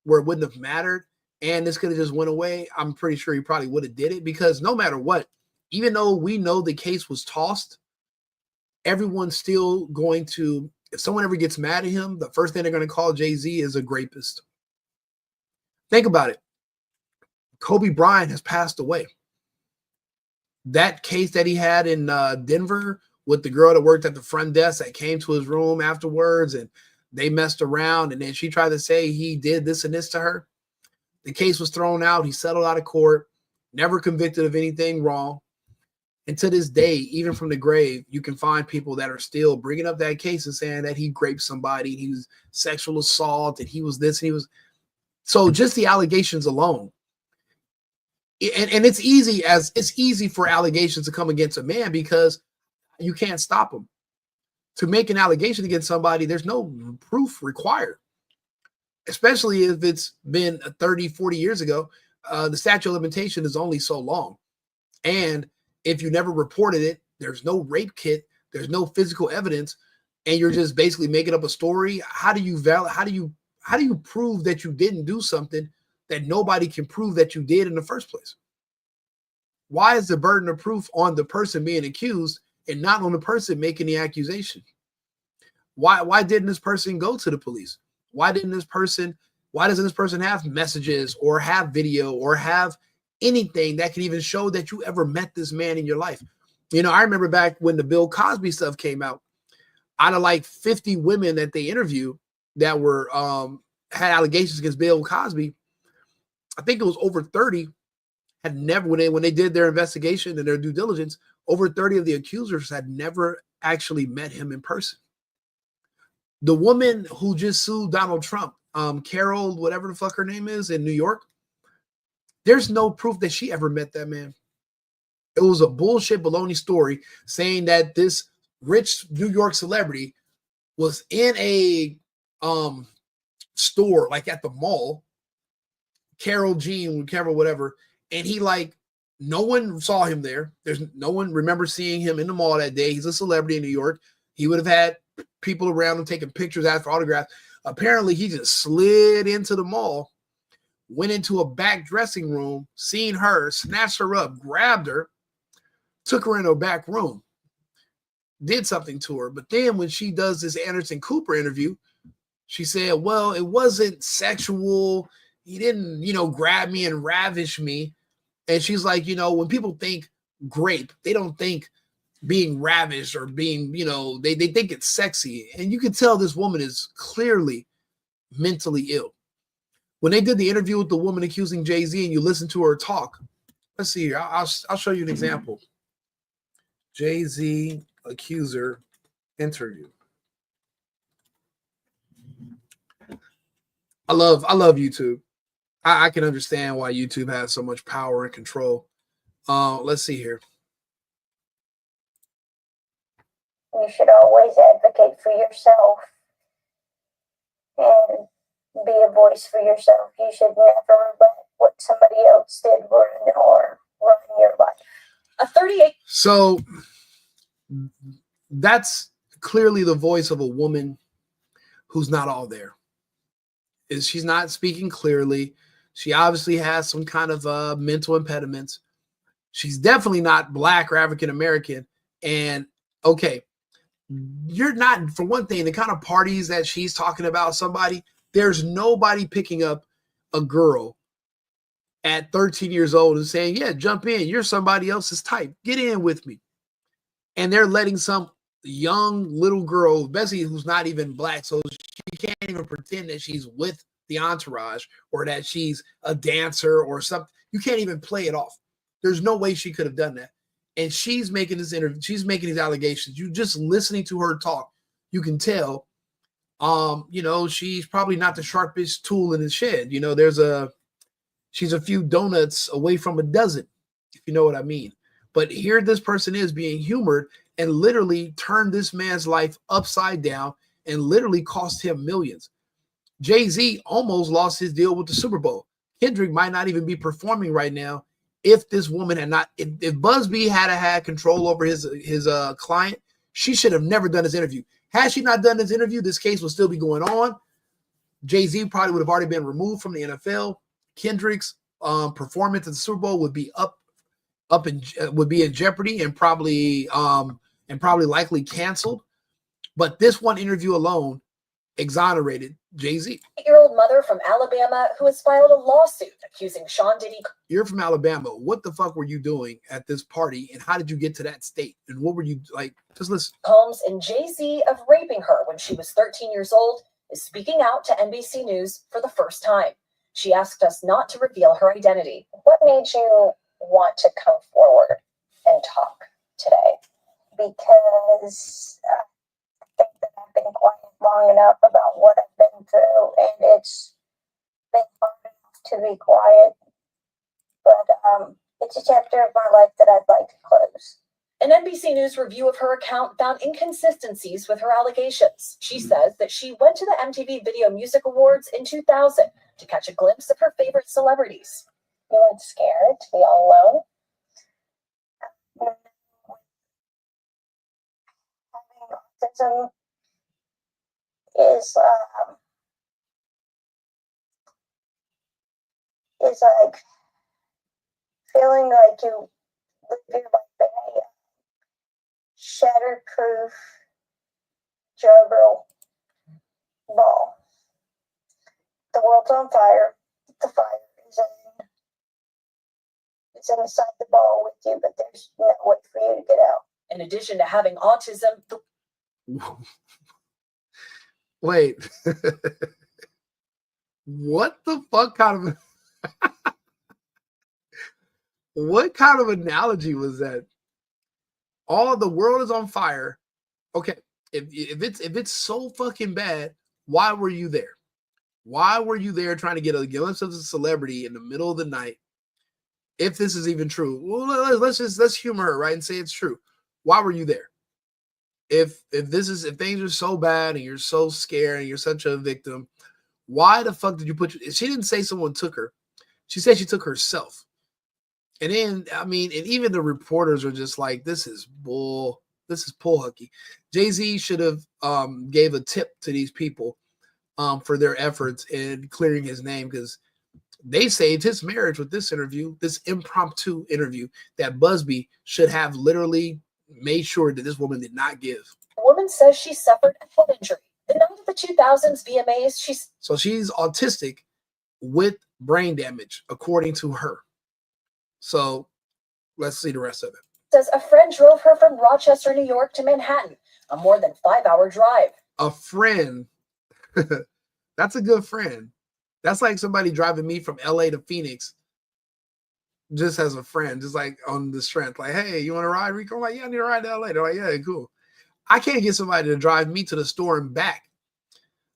where it wouldn't have mattered, and this could have just went away, I'm pretty sure he probably would have did it, because no matter what, even though we know the case was tossed, everyone's still going to, if someone ever gets mad at him, the first thing they're going to call Jay-Z is a rapist. Think about it. Kobe Bryant has passed away. That case that he had in Denver with the girl that worked at the front desk that came to his room afterwards and they messed around, and then she tried to say he did this and this to her. The case was thrown out. He settled out of court, never convicted of anything wrong. And to this day, even from the grave, you can find people that are still bringing up that case and saying that he raped somebody, he was sexual assault, and he was this, and he was. So just the allegations alone. And it's easy for allegations to come against a man because you can't stop them. To make an allegation against somebody, there's no proof required, especially if it's been 30, 40 years ago. The statute of limitation is only so long. And if you never reported it, there's no rape kit, there's no physical evidence, and you're just basically making up a story. How do you prove that you didn't do something that nobody can prove that you did in the first place? Why is the burden of proof on the person being accused and not on the person making the accusation? Why didn't this person go to the police? Why doesn't this person have messages or have video or have anything that can even show that you ever met this man in your life? You know, I remember back when the Bill Cosby stuff came out, out of like 50 women that they interviewed that were had allegations against Bill Cosby, I think it was over 30 had never, when they did their investigation and their due diligence, over 30 of the accusers had never actually met him in person. The woman who just sued Donald Trump, Carol, whatever the fuck her name is, in New York, there's no proof that she ever met that man. It was a bullshit baloney story saying that this rich New York celebrity was in a store, like at the mall, Carol Jean, Carol, whatever, and he no one saw him there. There's no one remembers seeing him in the mall that day. He's a celebrity in New York. He would have had people around him taking pictures, asked for autographs. Apparently, he just slid into the mall, went into a back dressing room, seen her, snatched her up, grabbed her, took her in her back room, did something to her. But then when she does this Anderson Cooper interview, she said, well, it wasn't sexual. He didn't, grab me and ravish me. And she's like, when people think grape, they don't think being ravished or being, they think it's sexy. And you can tell this woman is clearly mentally ill. When they did the interview with the woman accusing Jay-Z and you listen to her talk, let's see here. I'll show you an example. Jay-Z accuser interview. I love YouTube. I can understand why YouTube has so much power and control. Let's see here. You should always advocate for yourself and be a voice for yourself. You should never let what somebody else did run your life. A 38. So that's clearly the voice of a woman who's not all there. She's not speaking clearly. She obviously has some kind of mental impediments. She's definitely not Black or African American. And okay, you're not, for one thing, the kind of parties that she's talking about, there's nobody picking up a girl at 13 years old and saying, yeah, jump in. You're somebody else's type. Get in with me. And they're letting some young little girl, Bessie, who's not even Black, so she can't even pretend that she's with the entourage or that she's a dancer or something. You can't even play it off. There's no way she could have done that. And she's making this interview. She's making these allegations. You just listening to her talk, you can tell, she's probably not the sharpest tool in the shed. She's a few donuts away from a dozen, if you know what I mean. But here this person is being humored and literally turned this man's life upside down and literally cost him millions. Jay-Z almost lost his deal with the Super Bowl. Kendrick might not even be performing right now if this woman had not, if Busby had control over his client, she should have never done this interview. Had she not done this interview, this case would still be going on. Jay-Z probably would have already been removed from the NFL. Kendrick's performance at the Super Bowl would be would be in jeopardy and probably likely canceled. But this one interview alone exonerated Jay-Z. 8-year-old mother from Alabama who has filed a lawsuit accusing Sean Diddy. You're from Alabama. What the fuck were you doing at this party, and how did you get to that state? And what were you like? Just listen. Combs and Jay-Z of raping her when she was 13 years old is speaking out to NBC News for the first time. She asked us not to reveal her identity. What made you want to come forward and talk today? Because I think that I've been quiet long enough about what I've been through, and it's been hard enough to be quiet. But it's a chapter of my life that I'd like to close. An NBC News review of her account found inconsistencies with her allegations. She says that she went to the MTV Video Music Awards in 2000 to catch a glimpse of her favorite celebrities. You weren't scared to be all alone. Having autism is like feeling like you live your life in a shatterproof gerbil ball. The world's on fire. The fire is inside the ball with you, but there's no way for you to get out. In addition to having autism, Wait. What the fuck kind of what kind of analogy was that? All the world is on fire. Okay, if it's so fucking bad, why were you there? Why were you there trying to get a glimpse of a celebrity in the middle of the night? If this is even true, well, let's humor her, right, and say it's true. Why were you there? If things are so bad and you're so scared and you're such a victim, why the fuck did you she didn't say someone took her. She said she took herself. And then, I mean, and even the reporters are just like, this is bull hooky. Jay-Z should have gave a tip to these people for their efforts in clearing his name, because they saved his marriage with this interview, this impromptu interview that Busby should have literally made sure that this woman did not give. the woman says she suffered a head injury. The night of the 2000s VMAs, she's autistic with brain damage, according to her. So let's see the rest of it. Says a friend drove her from Rochester, New York to Manhattan, a more than 5-hour drive. A friend. That's a good friend. That's like somebody driving me from LA to Phoenix just as a friend, just like on the strength. Like, hey, you want to ride, Rico? I'm like, yeah, I need to ride to LA. They're like, yeah, cool. I can't get somebody to drive me to the store and back,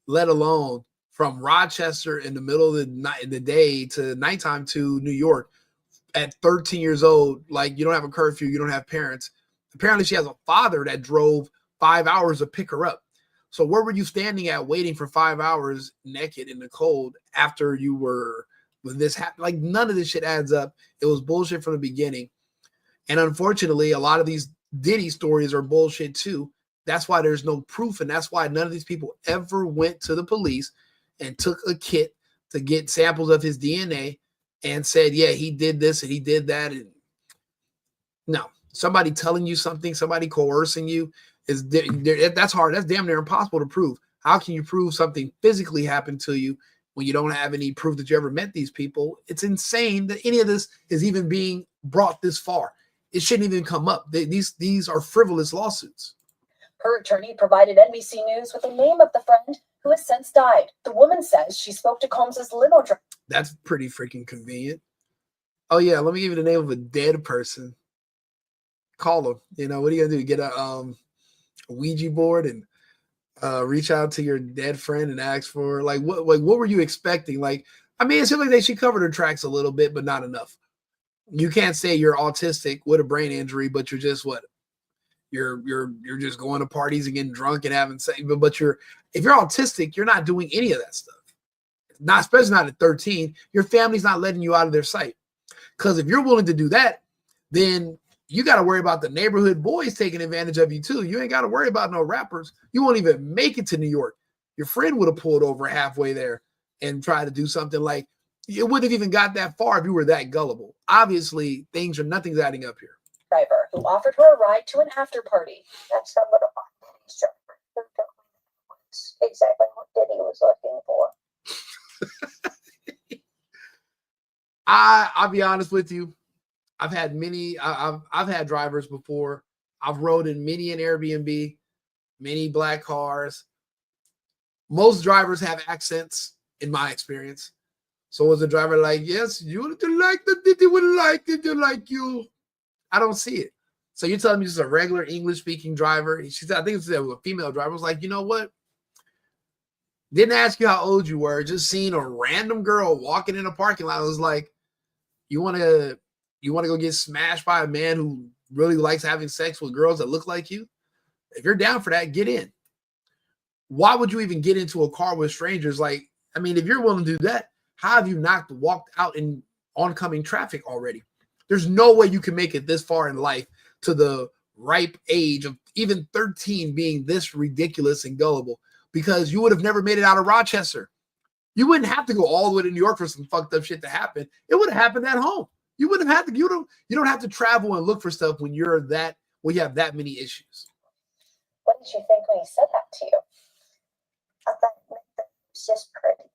let alone from Rochester in the middle of the night, in the day to nighttime to New York at 13 years old. Like, you don't have a curfew, you don't have parents. Apparently she has a father that drove 5 hours to pick her up. So where were you standing at waiting for 5 hours naked in the cold after you were, when this happened? Like, none of this shit adds up. It was bullshit from the beginning. And unfortunately, a lot of these Diddy stories are bullshit too. That's why there's no proof. And that's why none of these people ever went to the police and took a kit to get samples of his DNA and said, yeah, he did this and he did that. And no, somebody telling you something, somebody coercing you, that's hard. That's damn near impossible to prove. How can you prove something physically happened to you when you don't have any proof that you ever met these people? It's insane that any of this is even being brought this far. It shouldn't even come up. These are frivolous lawsuits. Her attorney provided NBC News with the name of the friend who has since died. The woman says she spoke to Combs' limo driver. That's pretty freaking convenient. Oh yeah, let me give you the name of a dead person. Call them. You know, what are you gonna do? Get a Ouija board and reach out to your dead friend and ask for what were you expecting? Like, I mean, it seems like she covered her tracks a little bit, but not enough. You can't say you're autistic with a brain injury, but you're just what? You're just going to parties and getting drunk and having sex. But if you're autistic, you're not doing any of that stuff. Not especially not at 13. Your family's not letting you out of their sight. Because if you're willing to do that, then you got to worry about the neighborhood boys taking advantage of you too. You ain't got to worry about no rappers. You won't even make it to New York. Your friend would have pulled over halfway there and tried to do something. Like, it wouldn't have even got that far if you were that gullible. Obviously, nothing's adding up here. Driver who offered her a ride to an after party. That's someone of my Diddy's driver who told me that was exactly what Diddy was looking for. I'll be honest with you. I've had I've had drivers before. I've rode in many an Airbnb, many black cars. Most drivers have accents, in my experience. So was the driver like, yes, you would like the Diddy would like it to like you? I don't see it. So you're telling me just a regular English speaking driver? She said, I think it's a female driver. Was like, you know what? Didn't ask you how old you were. Just seen a random girl walking in a parking lot. I was like, you want to go get smashed by a man who really likes having sex with girls that look like you? If you're down for that, get in. Why would you even get into a car with strangers? Like, I mean, if you're willing to do that, how have you not walked out in oncoming traffic already? There's no way you can make it this far in life to the ripe age of even 13 being this ridiculous and gullible, because you would have never made it out of Rochester. You wouldn't have to go all the way to New York for some fucked up shit to happen. It would have happened at home. You wouldn't have had to, you don't have to travel and look for stuff when you have that many issues. What did you think when he said that to you? I thought it was just pretty.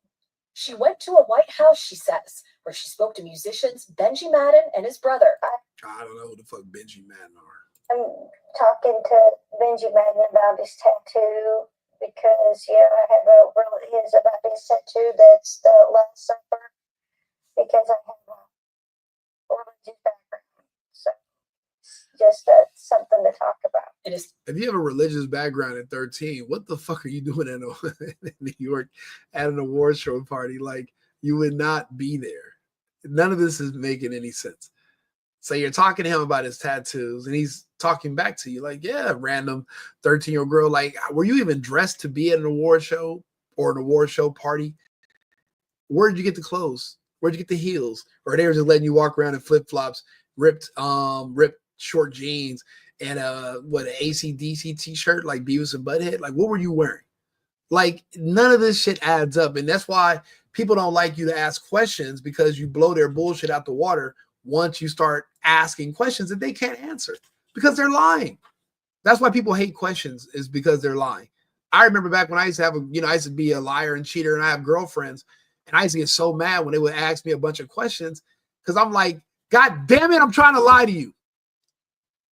She went to a White House, she says, where she spoke to musicians Benji Madden and his brother. I don't know who the fuck Benji Madden are. I'm talking to Benji Madden about his tattoo because, I have about his tattoo. That's the Last Supper, because I have a religious background. So just something to talk about. It is. If you have a religious background at 13, what the fuck are you doing in New York at an award show party? Like, you would not be there. None of this is making any sense. So you're talking to him about his tattoos, and he's talking back to you like, yeah, random 13-year-old girl. Like, were you even dressed to be at an award show or an award show party? Where did you get the clothes? Where'd you get the heels? Or they were just letting you walk around in flip-flops, ripped short jeans, and an AC/DC t-shirt like Beavis and Butthead? Like, what were you wearing? Like, none of this shit adds up. And that's why people don't like you to ask questions, because you blow their bullshit out the water once you start asking questions that they can't answer, because they're lying. That's why people hate questions, is because they're lying. I remember back when I used to have I used to be a liar and cheater, and I have girlfriends, and I used to get so mad when they would ask me a bunch of questions, because I'm like, God damn it, I'm trying to lie to you.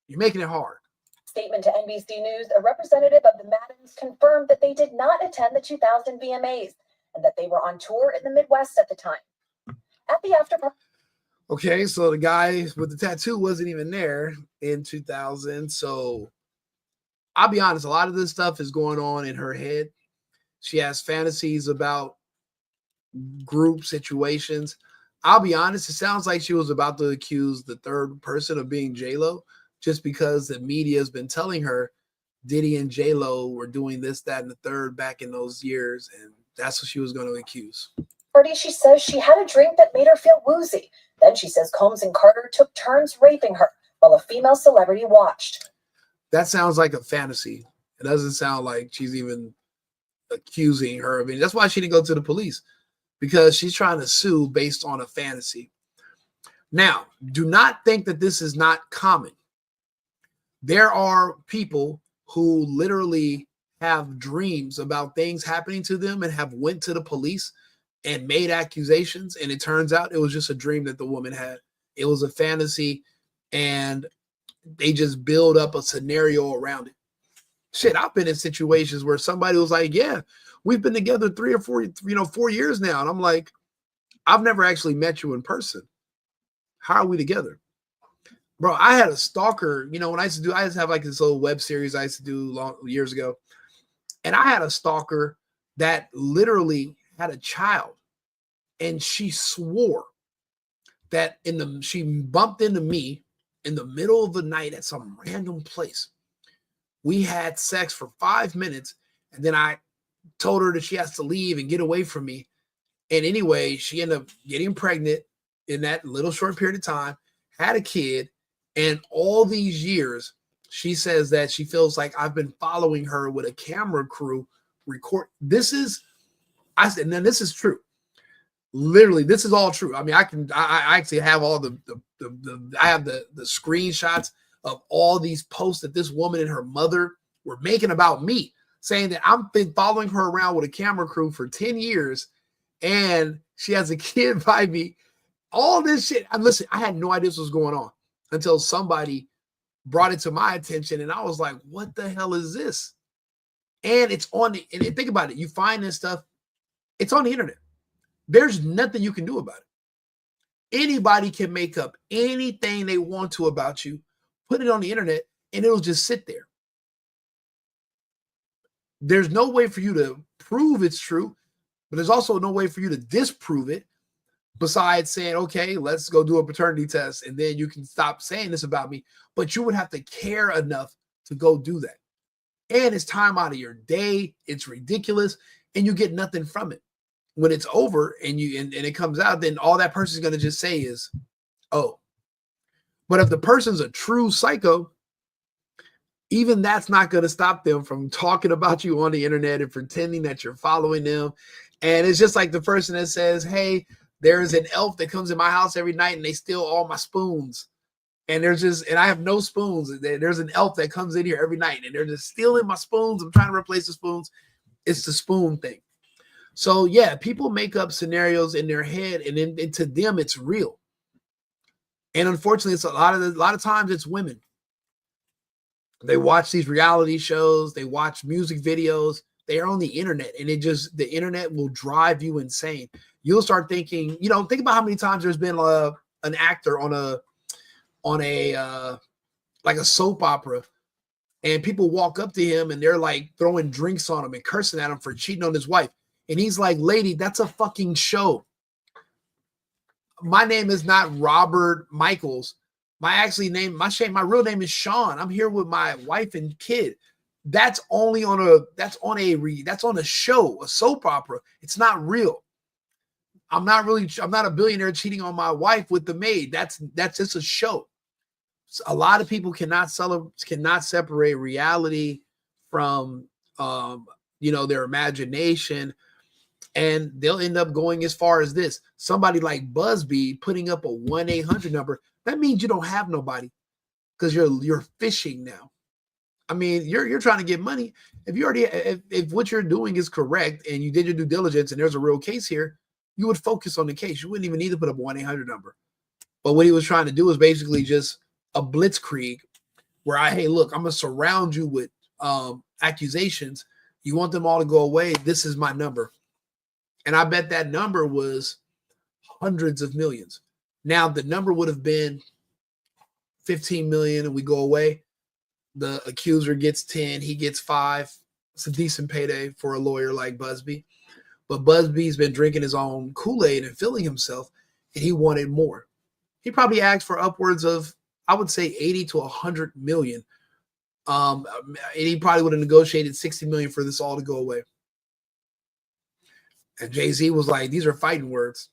You're making it hard. Statement to NBC News, a representative of the Maddens confirmed that they did not attend the 2000 VMAs and that they were on tour in the Midwest at the time. At the after party. Okay, so the guy with the tattoo wasn't even there in 2000. So I'll be honest, a lot of this stuff is going on in her head. She has fantasies about group situations. I'll be honest, it sounds like she was about to accuse the third person of being J-Lo, just because the media has been telling her Diddy and J-Lo were doing this, that, and the third back in those years, and that's what she was going to accuse. Party, she says she had a drink that made her feel woozy. Then she says Combs and Carter took turns raping her while a female celebrity watched. That sounds like a fantasy. It doesn't sound like she's even accusing her of it. That's why she didn't go to the police, because she's trying to sue based on a fantasy. Now, do not think that this is not common. There are people who literally have dreams about things happening to them and have went to the police and made accusations, and it turns out it was just a dream that the woman had. It was a fantasy, and they just build up a scenario around it. Shit, I've been in situations where somebody was like, yeah, we've been together 3 or 4 years now. And I'm like, I've never actually met you in person. How are we together? Bro, I had a stalker, when I used to have like this little web series I used to do years ago. And I had a stalker that literally had a child. And she swore that she bumped into me in the middle of the night at some random place. We had sex for 5 minutes, and then I told her that she has to leave and get away from me. And anyway, she ended up getting pregnant. in that little short period of time, had a kid, and all these years, she says that she feels like I've been following her with a camera crew record. This is, I said, and then this is true. Literally, this is all true. I mean, I actually have all I have the screenshots of all these posts that this woman and her mother were making about me, saying that I've been following her around with a camera crew for 10 years and she has a kid by me. All this shit. And listen, I had no idea this was going on until somebody brought it to my attention. And I was like, what the hell is this? And it's on the, and think about it. You find this stuff, it's on the internet. There's nothing you can do about it. Anybody can make up anything they want to about you, put it on the internet, and it'll just sit there. There's no way for you to prove it's true, but there's also no way for you to disprove it besides saying, okay, let's go do a paternity test, and then you can stop saying this about me. But you would have to care enough to go do that. And it's time out of your day. It's ridiculous, and you get nothing from it. When it's over and it comes out, then all that person's going to just say is, oh. But if the person's a true psycho, even that's not going to stop them from talking about you on the internet and pretending that you're following them. And it's just like the person that says, hey, there's an elf that comes in my house every night and they steal all my spoons. And and I have no spoons. There's an elf that comes in here every night and they're just stealing my spoons. I'm trying to replace the spoons. It's the spoon thing. So yeah, people make up scenarios in their head, and to them it's real. And unfortunately, it's a lot of times it's women. They watch these reality shows, they watch music videos, they are on the internet, and the internet will drive you insane. You'll start thinking, think about how many times there's been an actor on a like a soap opera, and people walk up to him and they're like throwing drinks on him and cursing at him for cheating on his wife. And he's like, lady, that's a fucking show. My name is not Robert Michaels. My real name is Sean. I'm here with my wife and kid. That's on a show, a soap opera. It's not real. I'm not a billionaire cheating on my wife with the maid. That's just a show. So a lot of people cannot separate reality from their imagination. And they'll end up going as far as this. Somebody like Busby putting up a 1-800 number, that means you don't have nobody because you're fishing now. I mean, you're trying to get money. If what you're doing is correct and you did your due diligence and there's a real case here, you would focus on the case. You wouldn't even need to put up a 1-800 number. But what he was trying to do was basically just a blitzkrieg where hey, look, I'm going to surround you with accusations. You want them all to go away. This is my number. And I bet that number was hundreds of millions. Now, the number would have been 15 million and we go away. The accuser gets 10, he gets 5. It's a decent payday for a lawyer like Busby. But Busby's been drinking his own Kool-Aid and filling himself, and he wanted more. He probably asked for upwards of, I would say, 80 to 100 million. And he probably would have negotiated 60 million for this all to go away. And Jay-Z was like, these are fighting words.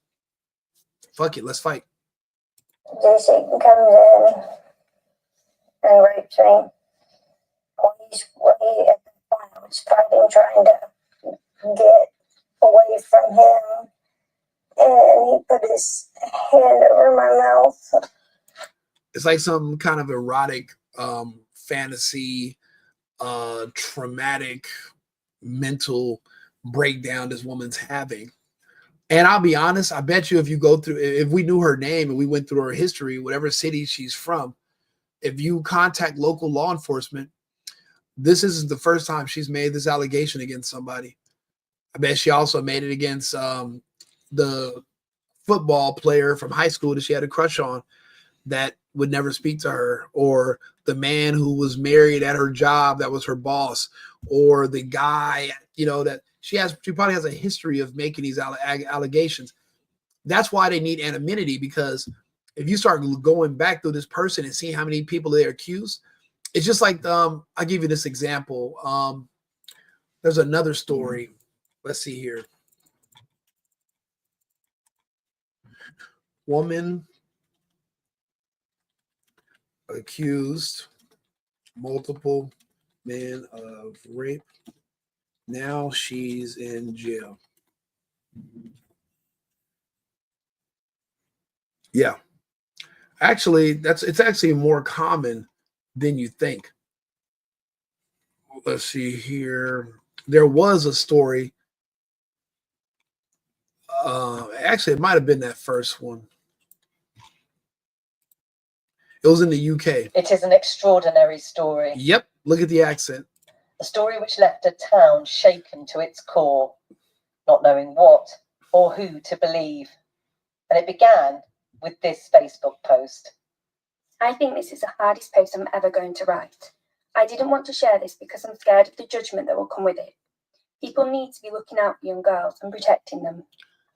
Fuck it, let's fight. Jay-Z comes in and rapes me. He at the point was fighting, trying to get away from him. And he put his hand over my mouth. It's like some kind of erotic fantasy, traumatic mental breakdown this woman's having. And I'll be honest, I bet you if we knew her name and we went through her history, whatever city she's from, if you contact local law enforcement, this isn't the first time she's made this allegation against somebody. I bet she also made it against the football player from high school that she had a crush on that would never speak to her, or the man who was married at her job that was her boss, or the guy, that she probably has a history of making these allegations. That's why they need anonymity, because if you start going back through this person and seeing how many people they're accused, it's just like, I'll give you this example. There's another story. Let's see here. Woman accused multiple men of rape. Now she's in jail. Yeah. Actually, it's actually more common than you think. Let's see here. There was a story. Actually, it might have been that first one. It was in the UK. It is an extraordinary story. Yep. Look at the accent. A story which left a town shaken to its core, not knowing what or who to believe. And it began with this Facebook post. I think this is the hardest post I'm ever going to write. I didn't want to share this because I'm scared of the judgment that will come with it. People need to be looking out for young girls and protecting them.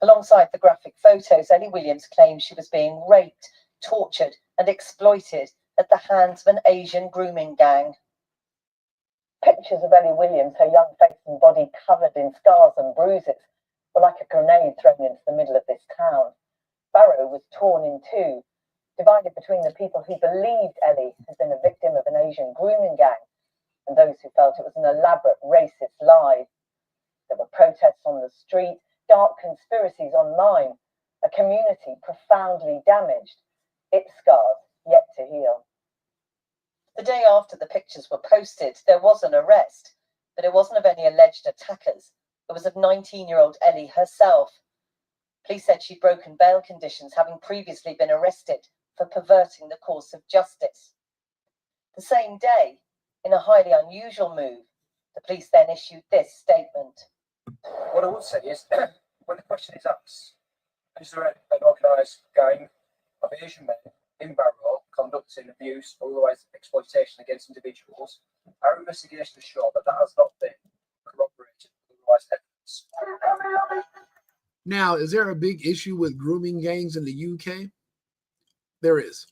Alongside the graphic photos, Ellie Williams claims she was being raped, tortured, and exploited at the hands of an Asian grooming gang. Pictures of Ellie Williams, her young face and body covered in scars and bruises, were like a grenade thrown into the middle of this town. Barrow was torn in two, divided between the people who believed Ellie had been a victim of an Asian grooming gang and those who felt it was an elaborate racist lie. There were protests on the street, dark conspiracies online, a community profoundly damaged, its scars yet to heal. The day after the pictures were posted, there was an arrest, but it wasn't of any alleged attackers. It was of 19-year-old Ellie herself. Police said she'd broken bail conditions, having previously been arrested for perverting the course of justice. The same day, in a highly unusual move, the police then issued this statement. What I would say is, when the question is asked, is there an organised gang of Asian men in Barrow conducting abuse or otherwise exploitation against individuals, our investigation has shown that that has not been corroborated with otherwise evidence. Now, is there a big issue with grooming gangs in the UK? There is.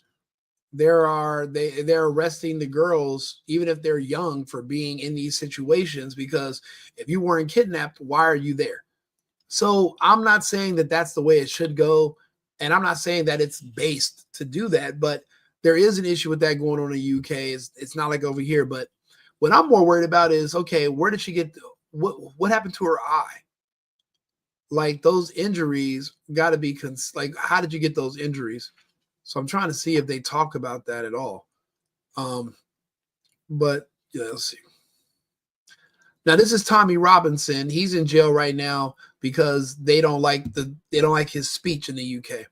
They're arresting the girls, even if they're young, for being in these situations, because if you weren't kidnapped, why are you there? So I'm not saying that that's the way it should go, and I'm not saying that it's based to do that, but there is an issue with that going on in the UK. It's not like over here, but what I'm more worried about is, okay, where did she get, what happened to her eye? Like, those injuries got to be, like, how did you get those injuries? So I'm trying to see if they talk about that at all. But yeah, let's see. Now, this is Tommy Robinson. He's in jail right now because they don't like his speech in the UK.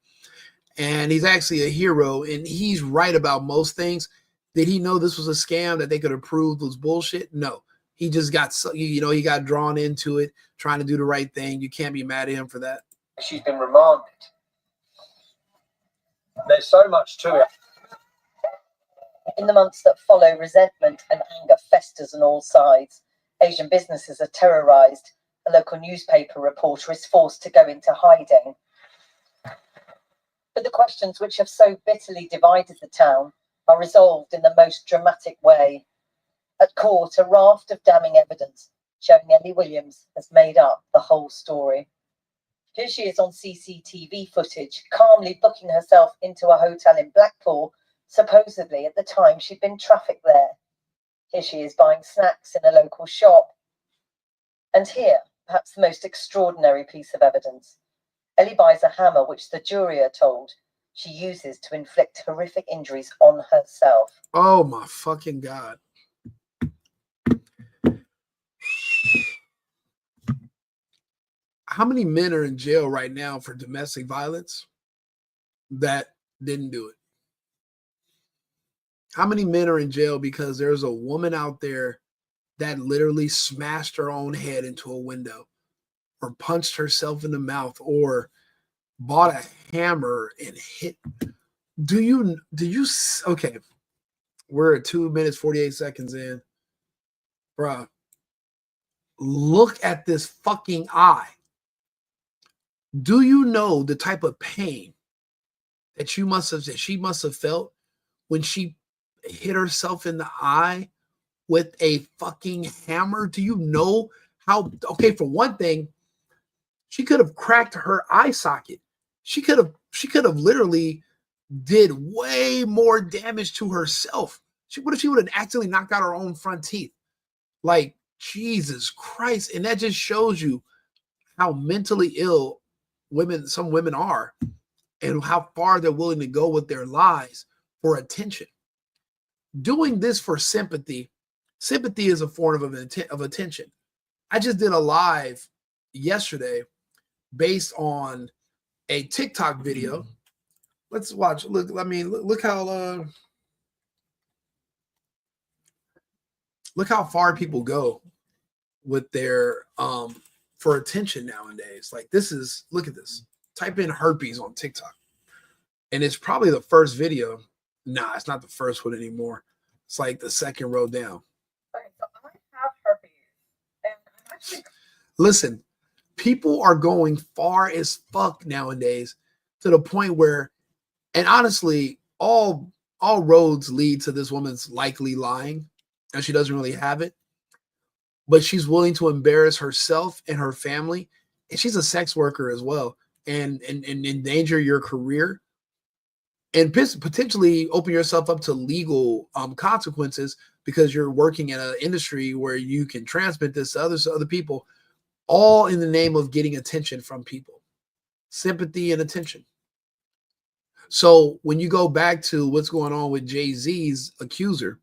And he's actually a hero, and he's right about most things. Did he know this was a scam that they could have proved was bullshit? No. He just got, he got drawn into it, trying to do the right thing. You can't be mad at him for that. She's been remanded. There's so much to it. In the months that follow, resentment and anger festers on all sides. Asian businesses are terrorized. A local newspaper reporter is forced to go into hiding. But the questions which have so bitterly divided the town are resolved in the most dramatic way. At court, a raft of damning evidence showing Ellie Williams has made up the whole story. Here she is on CCTV footage, calmly booking herself into a hotel in Blackpool, supposedly at the time she'd been trafficked there. Here she is buying snacks in a local shop. And here, perhaps the most extraordinary piece of evidence. Ellie buys a hammer which the jury are told she uses to inflict horrific injuries on herself. Oh my fucking God. How many men are in jail right now for domestic violence that didn't do it? How many men are in jail because there's a woman out there that literally smashed her own head into a window, or punched herself in the mouth, or bought a hammer and hit? Okay, we're at 2 minutes, 48 seconds in. Bruh, look at this fucking eye. Do you know the type of pain that she must have felt when she hit herself in the eye with a fucking hammer? Do you know how? Okay, for one thing, she could have cracked her eye socket. She could have She could have literally did way more damage to herself. What if she would have accidentally knocked out her own front teeth? Like, Jesus Christ. And that just shows you how mentally ill some women are, and how far they're willing to go with their lies for attention. Doing this for sympathy is a form of attention. I just did a live yesterday based on a TikTok video. Let's watch. Look how far people go with their for attention nowadays. Like, look at this. Type in herpes on TikTok, and it's probably the first video. Nah, it's not the first one anymore. It's like the second row down. Okay, so I have herpes, and I'm actually Listen, people are going far as fuck nowadays, to the point where, and honestly, all roads lead to this woman's likely lying, and she doesn't really have it, but she's willing to embarrass herself and her family, and she's a sex worker as well, and endanger your career, and potentially open yourself up to legal consequences, because you're working in an industry where you can transmit this to other people, all in the name of getting attention from people, sympathy and attention. So when you go back to what's going on with Jay-Z's accuser,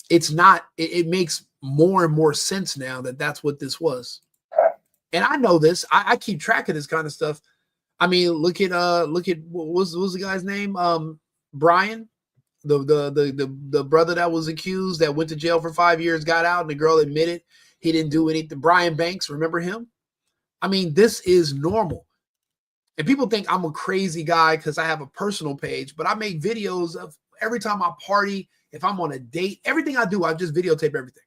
it makes more and more sense now that that's what this was. And I know this. I keep track of this kind of stuff. I mean, look at what was the guy's name? Brian, the brother that was accused, that went to jail for 5 years, got out, and the girl admitted he didn't do anything. Brian Banks, remember him? I mean, this is normal. And people think I'm a crazy guy because I have a personal page, but I make videos of every time I party, if I'm on a date, everything I do, I just videotape everything.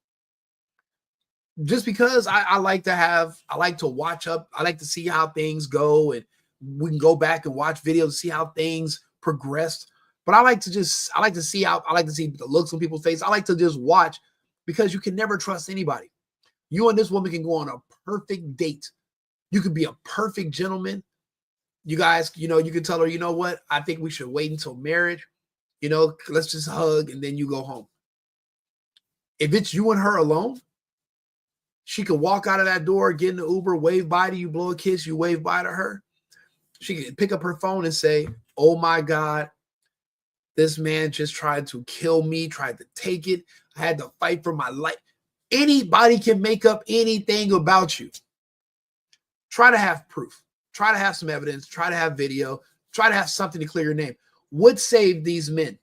Just because I like to watch up, I like to see how things go, and we can go back and watch videos, see how things progressed. But I like to see the looks on people's face. I like to just watch, because you can never trust anybody. You and this woman can go on a perfect date. You could be a perfect gentleman. You guys, you can tell her, you know what? I think we should wait until marriage. Let's just hug, and then you go home. If it's you and her alone, she could walk out of that door, get in the Uber, wave bye to you, blow a kiss, you wave bye to her. She could pick up her phone and say, oh my God, this man just tried to kill me, tried to take it. I had to fight for my life. Anybody can make up anything about you. Try to have proof. Try to have some evidence. Try to have video. Try to have something to clear your name. What saved these men?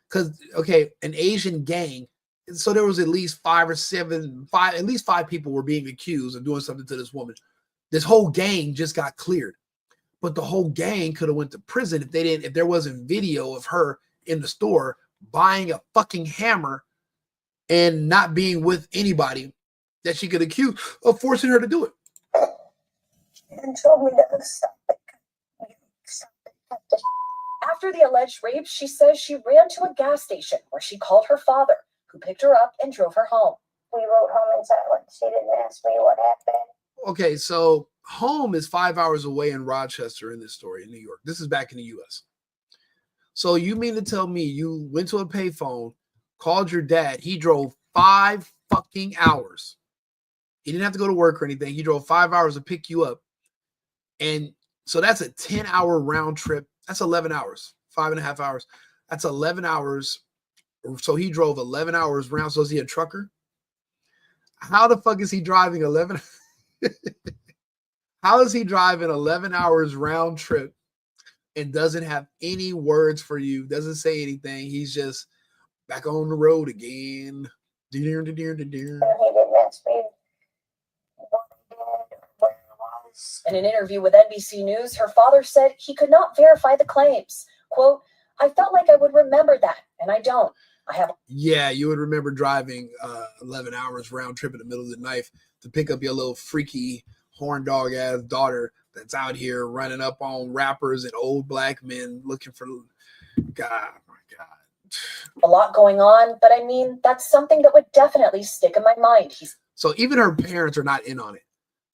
Because, an Asian gang, so there was at least at least five people were being accused of doing something to this woman. This whole gang just got cleared. But the whole gang could have went to prison if there wasn't video of her in the store buying a fucking hammer and not being with anybody that she could accuse of forcing her to do it. And told me to stop it. After the alleged rape, she says she ran to a gas station where she called her father, who picked her up and drove her home. We rode home in silence. She didn't ask me what happened. Okay, so home is 5 hours away in Rochester in this story in New York. This is back in the U.S. So you mean to tell me you went to a payphone, called your dad, he drove 5 fucking hours. He didn't have to go to work or anything. He drove 5 hours to pick you up. And so that's a 10-hour round trip. That's 11 hours, 5.5 hours. That's 11 hours. So he drove 11 hours round. So is he a trucker? How the fuck is he driving 11? How is he driving 11 hours round trip and doesn't have any words for you? Doesn't say anything. He's just back on the road again. He didn't ask me what I did or where I was. In an interview with NBC News, her father said he could not verify the claims. Quote, I felt like I would remember that, and I don't. Yeah, you would remember driving 11 hours round trip in the middle of the night to pick up your little freaky horn dog ass daughter that's out here running up on rappers and old black men looking for God. A lot going on, but I mean, that's something that would definitely stick in my mind. So even her parents are not in on it.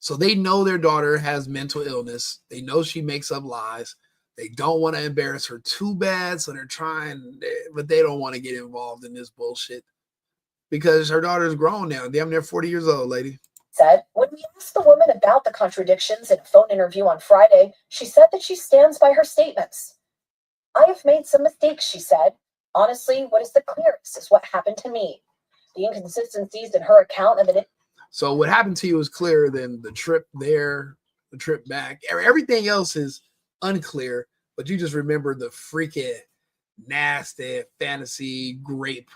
So they know their daughter has mental illness. They know she makes up lies. They don't want to embarrass her too bad, so they're trying, but they don't want to get involved in this bullshit because her daughter's grown now, damn near 40 years old, lady. Said, when we asked the woman about the contradictions in a phone interview on Friday, she said that she stands by her statements. I have made some mistakes, she said. Honestly, what is the clearest is what happened to me. The inconsistencies in her account and the So what happened to you is clearer than the trip there, the trip back. Everything else is unclear, but you just remember the freaking nasty fantasy grape,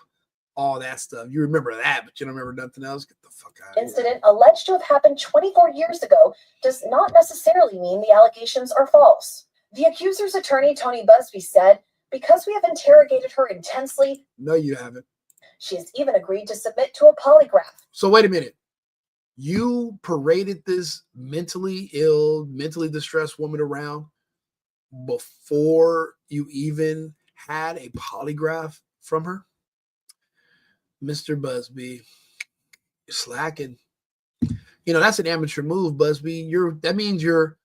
all that stuff. You remember that, but you don't remember nothing else. Get the fuck out of here. incident alleged to have happened 24 years ago does not necessarily mean the allegations are false. The accuser's attorney, Tony Busby, said, because we have interrogated her intensely. No, you haven't. She has even agreed to submit to a polygraph. So wait a minute. You paraded this mentally ill, mentally distressed woman around before you even had a polygraph from her? Mr. Busby, you're slacking. You know, that's an amateur move, Busby. That means you're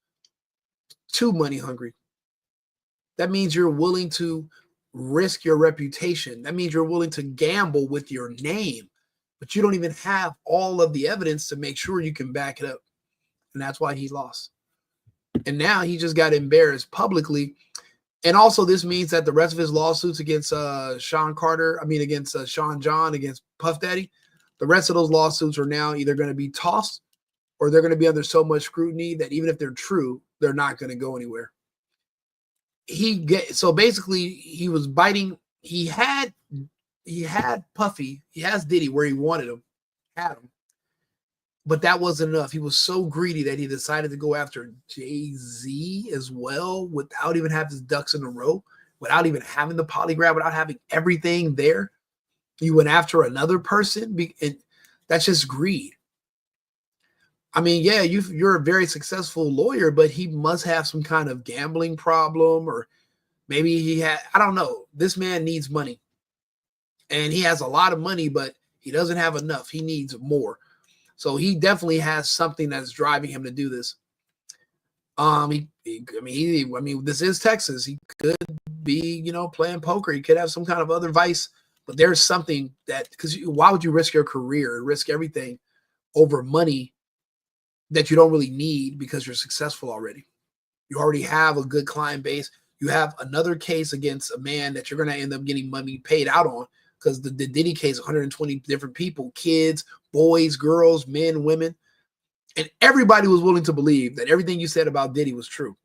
too money hungry. That means you're willing to risk your reputation. That means you're willing to gamble with your name, but you don't even have all of the evidence to make sure you can back it up. And that's why he lost. And now he just got embarrassed publicly. And also this means that the rest of his lawsuits against Sean John, against Puff Daddy, the rest of those lawsuits are now either going to be tossed or they're going to be under so much scrutiny that even if they're true, they're not going to go anywhere. So basically he was biting. He had Puffy. He has Diddy where he wanted him, had him. But that wasn't enough. He was so greedy that he decided to go after Jay-Z as well without even having his ducks in a row, without even having the polygraph, without having everything there. You went after another person, and that's just greed. I mean, yeah, you're a very successful lawyer, but he must have some kind of gambling problem, or maybe I don't know. This man needs money. And he has a lot of money, but he doesn't have enough. He needs more. So he definitely has something that's driving him to do this. This is Texas. He could be, playing poker. He could have some kind of other vice, but there's something because why would you risk your career and risk everything over money that you don't really need because you're successful already? You already have a good client base. You have another case against a man that you're going to end up getting money paid out on, because the Diddy case, 120 different people, kids, boys, girls, men, women, and everybody was willing to believe that everything you said about Diddy was true.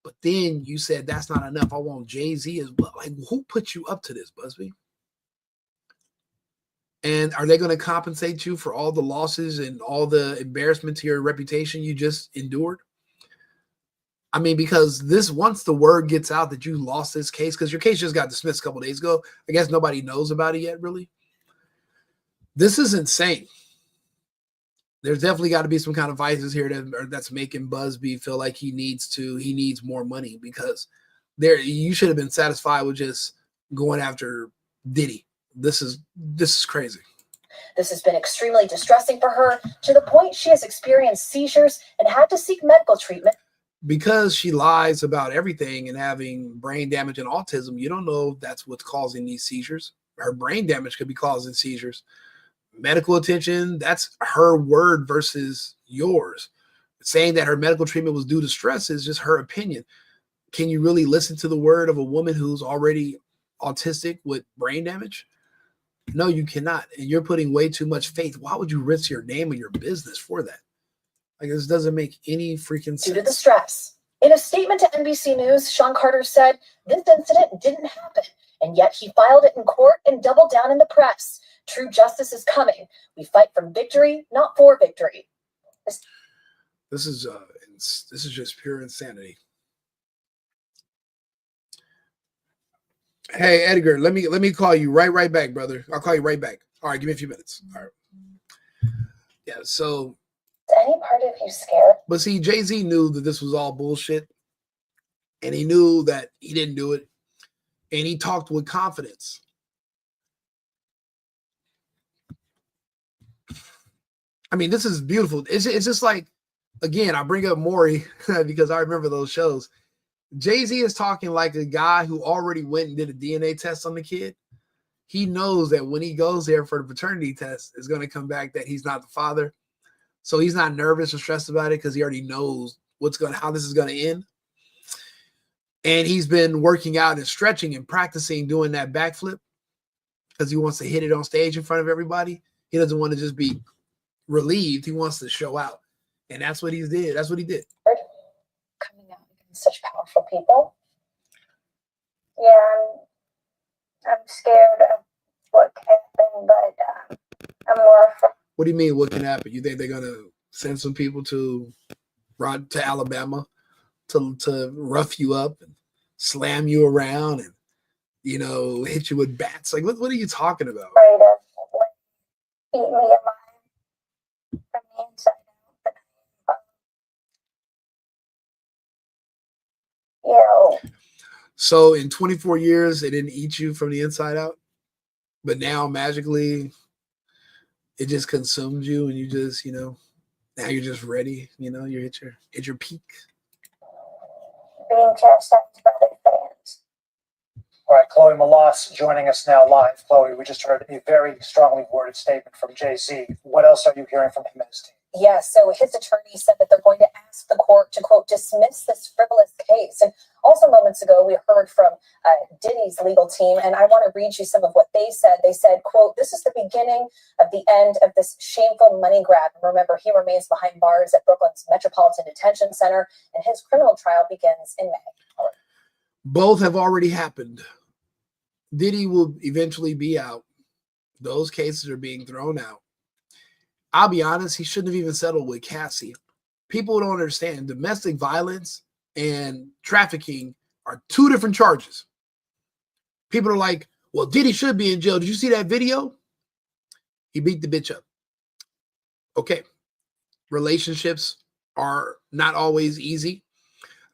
But then you said that's not enough. I want Jay-Z as well. Like, who put you up to this, Busby? And are they going to compensate you for all the losses and all the embarrassment to your reputation you just endured? I mean, because once the word gets out that you lost this case, because your case just got dismissed a couple days ago, I guess nobody knows about it yet, really. This is insane. There's definitely got to be some kind of vices here that's making Busby feel like he needs more money, because you should have been satisfied with just going after Diddy. This is crazy. This has been extremely distressing for her, to the point she has experienced seizures and had to seek medical treatment. Because she lies about everything and having brain damage and autism, you don't know if that's what's causing these seizures. Her brain damage could be causing seizures. Medical attention, that's her word versus yours. Saying that her medical treatment was due to stress is just her opinion. Can you really listen to the word of a woman who's already autistic with brain damage? No, you cannot. And you're putting way too much faith. Why would you risk your name and your business for that? Like, this doesn't make any freaking sense. Due to the stress. In a statement to NBC News, Sean Carter said, this incident didn't happen, and yet he filed it in court and doubled down in the press. True justice is coming. We fight for victory, not for victory. This is just pure insanity. Hey, Edgar, let me call you right back, brother. I'll call you right back. All right, give me a few minutes. All right. Yeah, so... Is any part of you scared? But see, Jay-Z knew that this was all bullshit, and he knew that he didn't do it, and he talked with confidence. I mean, this is beautiful. It's just like, again, I bring up Maury because I remember those shows. Jay-Z is talking like a guy who already went and did a DNA test on the kid. He knows that when he goes there for the paternity test, it's going to come back that he's not the father. So he's not nervous or stressed about it because he already knows how this is going to end. And he's been working out and stretching and practicing doing that backflip because he wants to hit it on stage in front of everybody. He doesn't want to just be relieved. He wants to show out. And that's what he did. That's what he did. Coming out against such powerful people. Yeah, I'm scared of what can happen, but I'm more afraid. What do you mean? What can happen? You think they're gonna send some people to Alabama to rough you up and slam you around and hit you with bats? Like what are you talking about? Afraid of what eat me alive from the inside out. So in 24 years, they didn't eat you from the inside out, but now magically it just consumed you, and you just now you're just ready. You hit your peak. Being chastised by their fans. All right, Chloe Malas joining us now live. Chloe, we just heard a very strongly worded statement from Jay-Z. What else are you hearing from him and his team? Yeah, so his attorney said that they're going to ask the court to, quote, dismiss this frivolous case. And also moments ago, we heard from Diddy's legal team, and I want to read you some of what they said. They said, quote, this is the beginning of the end of this shameful money grab. And remember, he remains behind bars at Brooklyn's Metropolitan Detention Center, and his criminal trial begins in May. Both have already happened. Diddy will eventually be out. Those cases are being thrown out. I'll be honest, he shouldn't have even settled with Cassie. People don't understand. Domestic violence and trafficking are two different charges. People are like, well, Diddy should be in jail. Did you see that video? He beat the bitch up. Okay. Relationships are not always easy.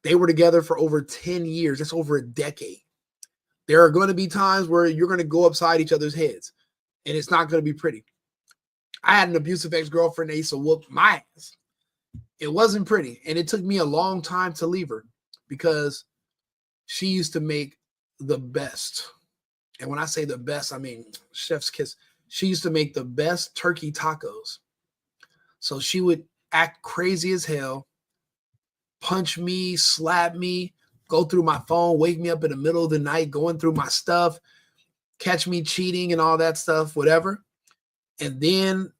They were together for over 10 years. That's over a decade. There are going to be times where you're going to go upside each other's heads, and it's not going to be pretty. I had an abusive ex-girlfriend that used to whoop my ass. It wasn't pretty, and it took me a long time to leave her because she used to make the best. And when I say the best, I mean chef's kiss. She used to make the best turkey tacos. So she would act crazy as hell, punch me, slap me, go through my phone, wake me up in the middle of the night, going through my stuff, catch me cheating and all that stuff, whatever. And then,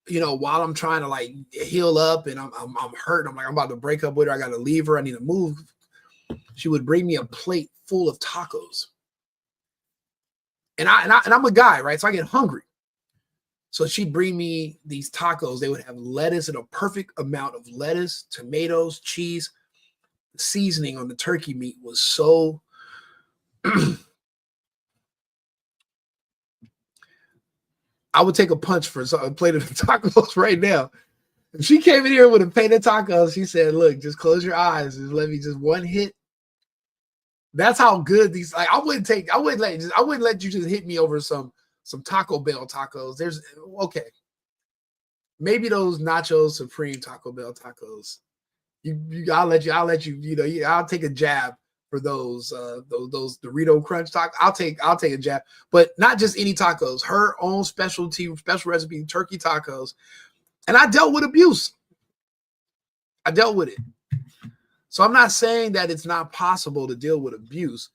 while I'm trying to like heal up and I'm hurt, I'm about to break up with her. I got to leave her. I need to move. She would bring me a plate full of tacos. And I'm a guy, right? So I get hungry. So she'd bring me these tacos. They would have lettuce and a perfect amount of lettuce, tomatoes, cheese. The seasoning on the turkey meat was so I would take a punch for a plate of tacos right now. If she came in here with a plate of tacos, she said, look, just close your eyes and let me just one hit. That's how good these, like, I wouldn't let you just hit me over some Taco Bell tacos. Okay. Maybe those Nacho Supreme Taco Bell tacos. I'll let you, I'll take a jab for those Dorito Crunch tacos. I'll take a jab, but not just any tacos, her own special recipe turkey tacos. And I dealt with abuse. I dealt with it. So I'm not saying that it's not possible to deal with abuse,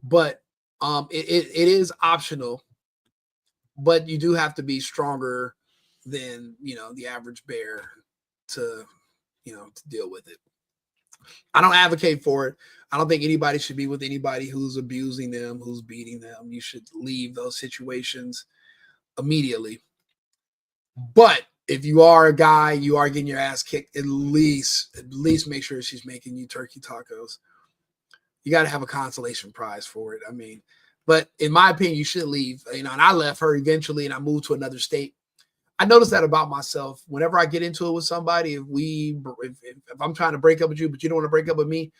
but it is optional, but you do have to be stronger than, the average bear to deal with it. I don't advocate for it. I don't think anybody should be with anybody who's abusing them, who's beating them. You should leave those situations immediately. But if you are a guy, you are getting your ass kicked, at least make sure she's making you turkey tacos. You got to have a consolation prize for it. I mean, but in my opinion, you should leave. And I left her eventually, and I moved to another state. I noticed that about myself. Whenever I get into it with somebody, if I'm trying to break up with you, but you don't want to break up with me,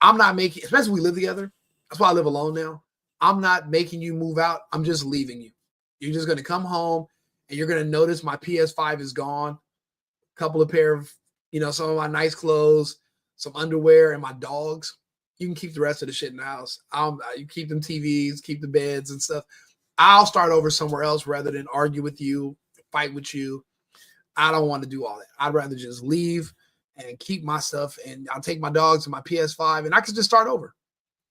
I'm not making, especially if we live together. That's why I live alone now. I'm not making you move out. I'm just leaving you. You're just going to come home and you're going to notice my PS5 is gone. A couple of pair of, some of my nice clothes, some underwear, and my dogs. you can keep the rest of the shit in the house. You keep them TVs, keep the beds and stuff. I'll start over somewhere else rather than argue with you, fight with you. I don't want to do all that. I'd rather just leave and keep my stuff, and I'll take my dogs and my PS5, and I can just start over.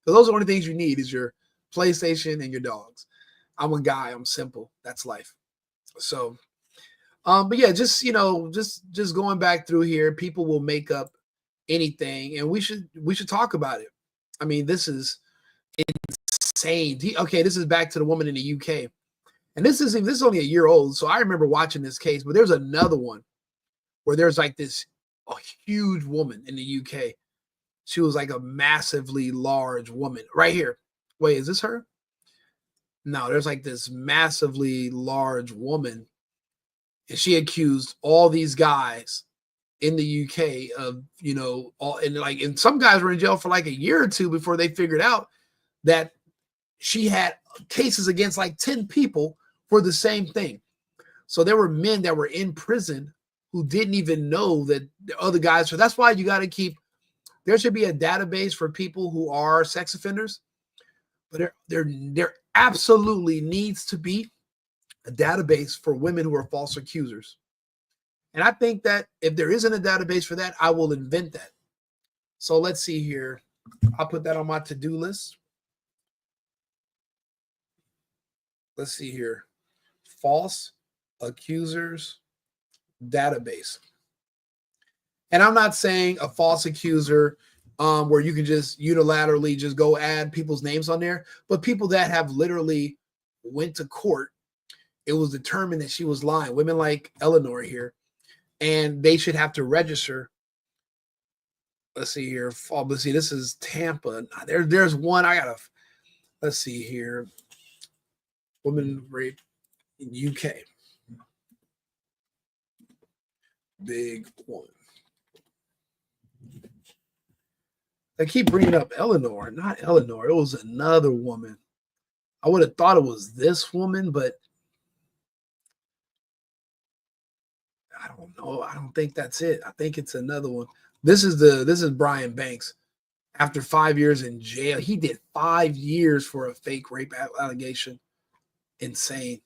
So those are the only things you need is your PlayStation and your dogs. I'm a guy. I'm simple. That's life. So, but yeah, just just going back through here, people will make up anything, and we should talk about it. I mean, this is insane. Okay, this is back to the woman in the UK, and this is only a year old. So I remember watching this case, but there's another one where there's like this huge woman in the UK. She was like a massively large woman right here. Wait, is this her? No, there's like this massively large woman, and she accused all these guys in the UK of, and some guys were in jail for like a year or two before they figured out that she had cases against like 10 people for the same thing. So there were men that were in prison who didn't even know that the other guys. So that's why you got to keep, there should be a database for people who are sex offenders, but there absolutely needs to be a database for women who are false accusers. And I think that if there isn't a database for that, I will invent that. So let's see here. I'll put that on my to-do list. Let's see here. False accusers database. And I'm not saying a false accuser where you can just unilaterally just go add people's names on there, but people that have literally went to court. It was determined that she was lying. Women like Eleanor here, and they should have to register. Let's see here. Let's see. This is Tampa. There's one. Let's see here. Women rape in UK. Big one. They keep bringing up Eleanor, not Eleanor. It was another woman. I would have thought it was this woman, but I don't know. I don't think that's it. I think it's another one. This is Brian Banks. After 5 years in jail, he did 5 years for a fake rape allegation. Insane.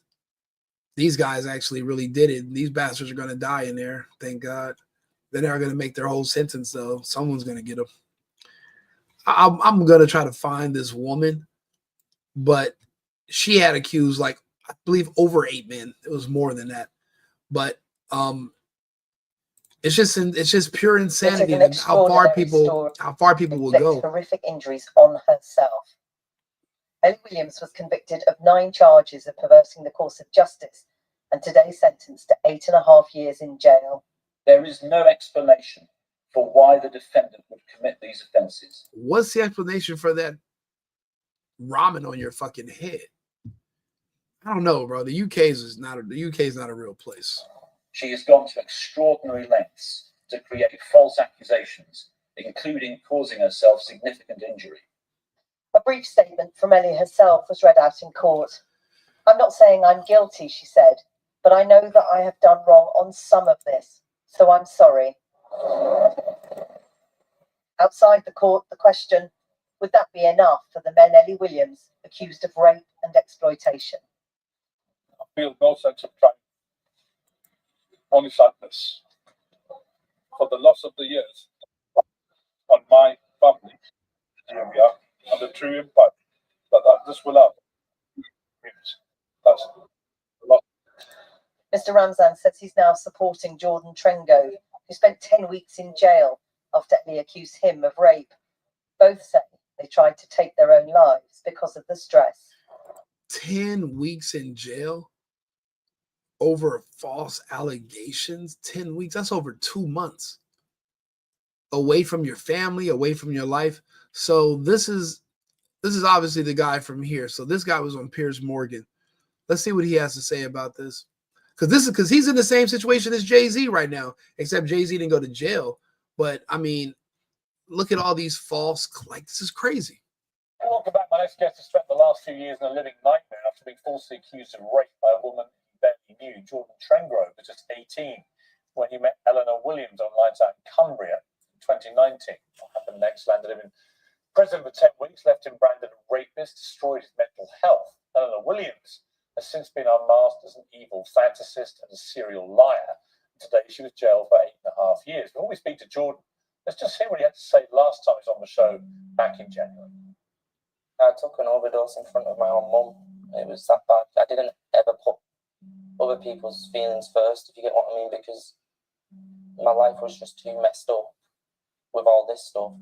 These guys actually really did it. These bastards are going to die in there. Thank God. They're not going to make their whole sentence, though. Someone's going to get them. I'm going to try to find this woman, but she had accused, like, I believe over 8 men. It was more than that. But it's just pure insanity and how far people will go. Horrific injuries on herself. Ellie Williams was convicted of 9 charges of perverting the course of justice and today sentenced to 8.5 years in jail. There is no explanation for why the defendant would commit these offences. What's the explanation for that ramen on your fucking head? I don't know, bro. The UK is not a real place. She has gone to extraordinary lengths to create false accusations, including causing herself significant injury. A brief statement from Ellie herself was read out in court. I'm not saying I'm guilty, she said, but I know that I have done wrong on some of this, so I'm sorry. Outside the court, the question, would that be enough for the men Ellie Williams accused of rape and exploitation? I feel no sense of triumph, only sadness for the loss of the years on my family area and the true impact that this will have. That's a lot. Mr. Ramzan says he's now supporting Jordan Trengo, who spent 10 weeks in jail after Ellie accused him of rape. Both say they tried to take their own lives because of the stress. 10 weeks in jail over false allegations? 10 weeks? That's over 2 months. Away from your family, away from your life. So this is obviously the guy from here. So this guy was on Piers Morgan. Let's see what he has to say about this. Because he's in the same situation as Jay-Z right now, except Jay-Z didn't go to jail. But I mean, look at all these false, like, this is crazy. Welcome back. My next guest has spent the last few years in a living nightmare after being falsely accused of rape by a woman he barely knew. Jordan Trengrove was just 18 when he met Eleanor Williams on Lights Out in Cumbria in 2019. What happened next landed him in President for 10 weeks, Lieutenant Brandon a rapist, destroyed his mental health. Eleanor Williams has since been unmasked as an evil fantasist and a serial liar. Today she was jailed for 8.5 years. Before we speak to Jordan, let's just hear what he had to say last time he was on the show back in January. I took an overdose in front of my own mum. It was that bad. I didn't ever put other people's feelings first, if you get what I mean, because my life was just too messed up with all this stuff.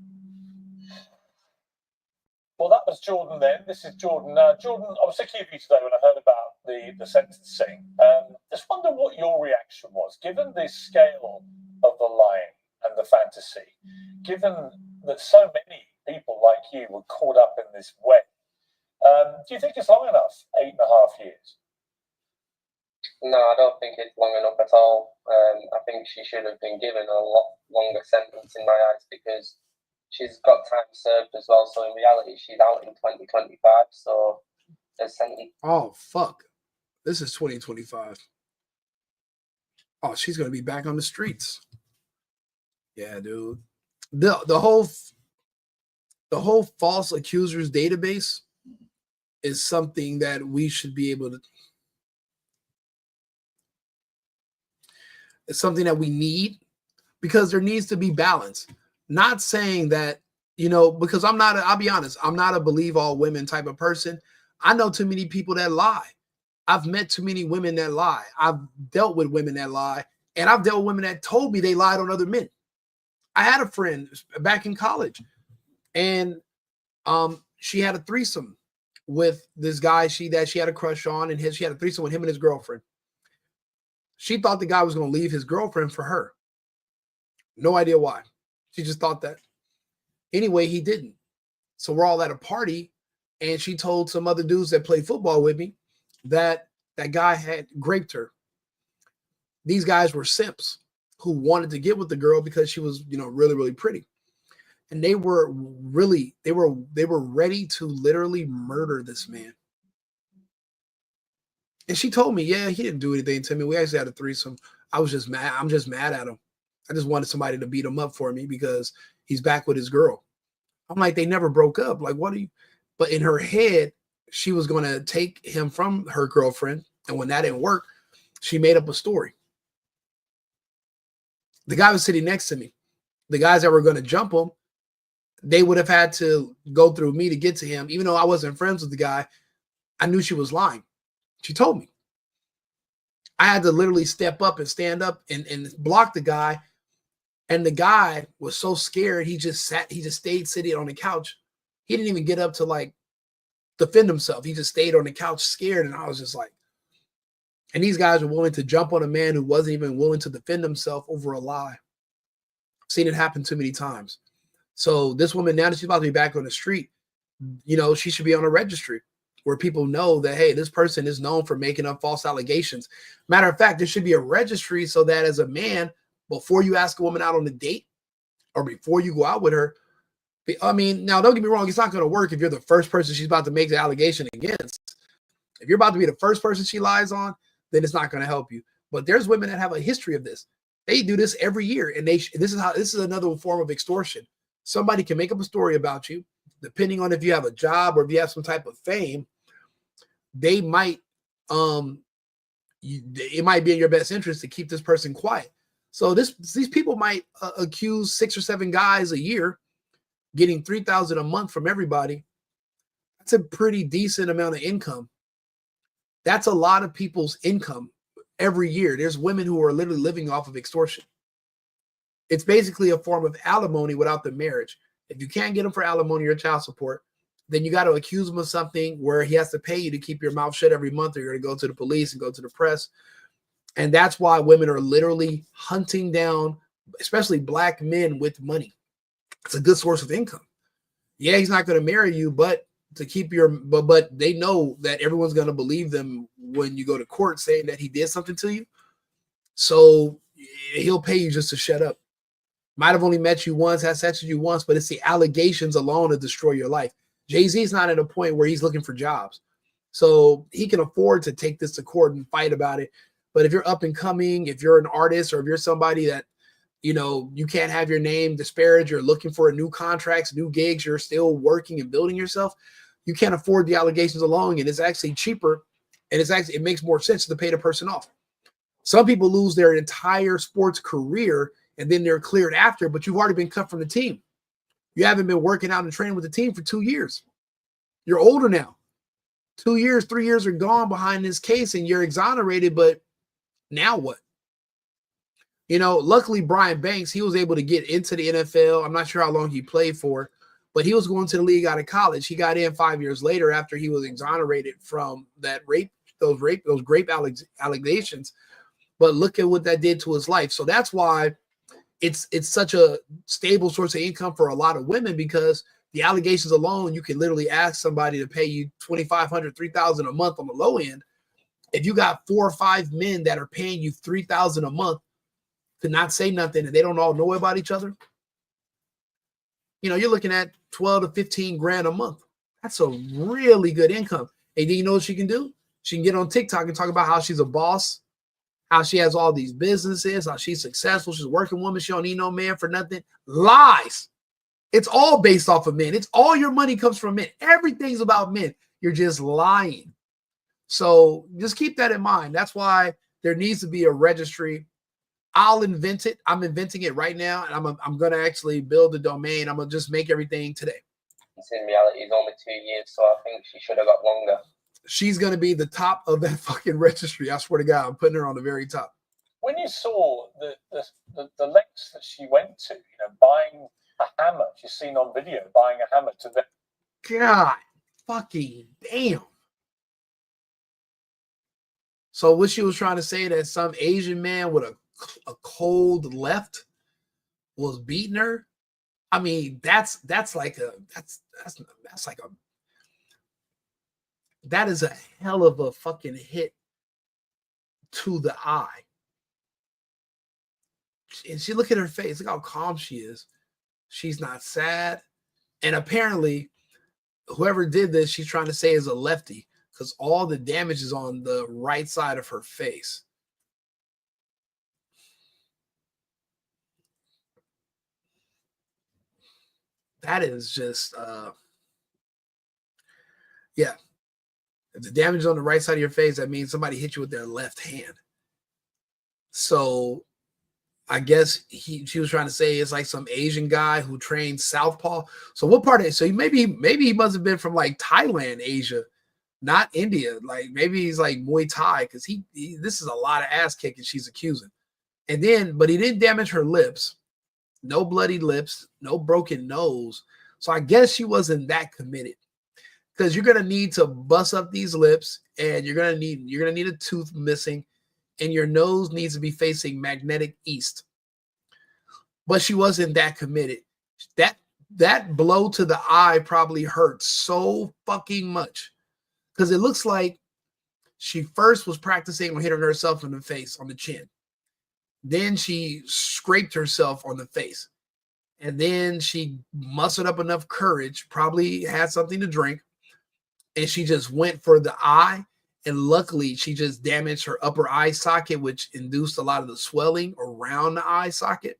Well, that was Jordan then. This is Jordan. Jordan, I was thinking of you today when I heard about the sentencing. Just wonder what your reaction was, given the scale of the lying and the fantasy, given that so many people like you were caught up in this web. Do you think it's long enough, 8.5 years? No, I don't think it's long enough at all. I think she should have been given a lot longer sentence in my eyes, because she's got time served as well. So in reality, she's out in 2025. So there's sentence. Oh, fuck. This is 2025. Oh, she's going to be back on the streets. Yeah, dude. The whole false accusers database is something that we should be able to. It's something that we need, because there needs to be balance. Not saying that, because I'll be honest, I'm not a believe all women type of person. I know too many people that lie. I've met too many women that lie. I've dealt with women that lie, and I've dealt with women that told me they lied on other men. I had a friend back in college, and she had a threesome with this guy she had a crush on, and she had a threesome with him and his girlfriend. She thought the guy was going to leave his girlfriend for her. No idea why. She just thought that. Anyway, he didn't. So we're all at a party, and she told some other dudes that played football with me that that guy had raped her. These guys were simps who wanted to get with the girl because she was, really, really pretty. And they were ready to literally murder this man. And she told me, yeah, he didn't do anything to me. We actually had a threesome. I was just mad. I'm just mad at him. I just wanted somebody to beat him up for me because he's back with his girl. I'm like, they never broke up. Like, what are you? But in her head, she was going to take him from her girlfriend. And when that didn't work, she made up a story. The guy was sitting next to me. The guys that were going to jump him, they would have had to go through me to get to him. Even though I wasn't friends with the guy, I knew she was lying. She told me. I had to literally step up and stand up and block the guy. And the guy was so scared, he just stayed sitting on the couch. He didn't even get up to defend himself. He just stayed on the couch scared. And I was just like, and these guys were willing to jump on a man who wasn't even willing to defend himself over a lie. I've seen it happen too many times. So this woman, now that she's about to be back on the street, she should be on a registry where people know that, hey, this person is known for making up false allegations. Matter of fact, there should be a registry so that as a man, before you ask a woman out on a date or before you go out with her, now don't get me wrong, it's not going to work if you're the first person she's about to make the allegation against. If you're about to be the first person she lies on, then it's not going to help you. But there's women that have a history of this. They do this every year, and this is another form of extortion. Somebody can make up a story about you, depending on if you have a job or if you have some type of fame. They might, it might be in your best interest to keep this person quiet. So these people might accuse 6 or 7 guys a year, getting $3,000 a month from everybody. That's a pretty decent amount of income. That's a lot of people's income every year. There's women who are literally living off of extortion. It's basically a form of alimony without the marriage. If you can't get him for alimony or child support, then you got to accuse him of something where he has to pay you to keep your mouth shut every month, or you're going to go to the police and go to the press. And that's why women are literally hunting down, especially black men with money. It's a good source of income. Yeah, he's not going to marry you, but to keep but they know that everyone's going to believe them when you go to court saying that he did something to you. So he'll pay you just to shut up. Might have only met you once, had sex with you once, but it's the allegations alone that destroy your life. Jay-Z's not at a point where he's looking for jobs. So he can afford to take this to court and fight about it. But if you're up and coming, if you're an artist, or if you're somebody that You know, you can't have your name disparaged. You're looking for new contracts, new gigs. You're still working and building yourself. You can't afford the allegations alone, and it's actually cheaper, and it makes more sense to pay the person off. Some people lose their entire sports career and then they're cleared after, but you've already been cut from the team. You haven't been working out and training with the team for 2 years. You're older now. 2 years, 3 years are gone behind this case and you're exonerated, but now what? You know, luckily Brian Banks, he was able to get into the NFL. I'm not sure how long he played for, but he was going to the league out of college. He got in 5 years later after he was exonerated from that those grape allegations. But look at what that did to his life. So that's why it's such a stable source of income for a lot of women, because the allegations alone, you can literally ask somebody to pay you $2,500, $3,000 a month on the low end. If you got 4 or 5 men that are paying you $3,000 a month to not say nothing and they don't all know about each other, you know, you're looking at 12 to 15 grand a month. That's a really good income. And then you know what she can do? She can get on TikTok and talk about how she's a boss, how she has all these businesses, how she's successful, she's a working woman, she don't need no man for nothing. Lies. It's all based off of men. It's all your money comes from men. Everything's about men. You're just lying. So just keep that in mind. That's why there needs to be a registry. I'll invent it. I'm inventing it right now, and I'm going to actually build the domain. I'm going to just make everything today. In reality, it's only 2 years, so I think she should have got longer. She's going to be the top of that fucking registry. I swear to God, I'm putting her on the very top. When you saw the lengths that she went to, you know, buying a hammer, she's seen on video, buying a hammer to the... God fucking damn. So what she was trying to say, that some Asian man with a cold left was beating her. I mean, that is a hell of a fucking hit to the eye. And she look at her face, look how calm she is. She's not sad. And apparently, whoever did this, she's trying to say is a lefty, because all the damage is on the right side of her face. That is just, yeah. If the damage is on the right side of your face, that means somebody hit you with their left hand. So I guess she was trying to say it's like some Asian guy who trained southpaw. So what part of it? So maybe he must have been from like Thailand, Asia, not India. Like maybe he's like Muay Thai, because he this is a lot of ass kicking she's accusing. And then, but he didn't damage her lips. No bloody lips, no broken nose. So I guess she wasn't that committed, because you're gonna need to bust up these lips, and you're gonna need a tooth missing, and your nose needs to be facing magnetic east. But she wasn't that committed. That blow to the eye probably hurt so fucking much, because it looks like she first was practicing on hitting herself in the face, on the chin. Then she scraped herself on the face. And then she mustered up enough courage, probably had something to drink, and she just went for the eye. And luckily, she just damaged her upper eye socket, which induced a lot of the swelling around the eye socket.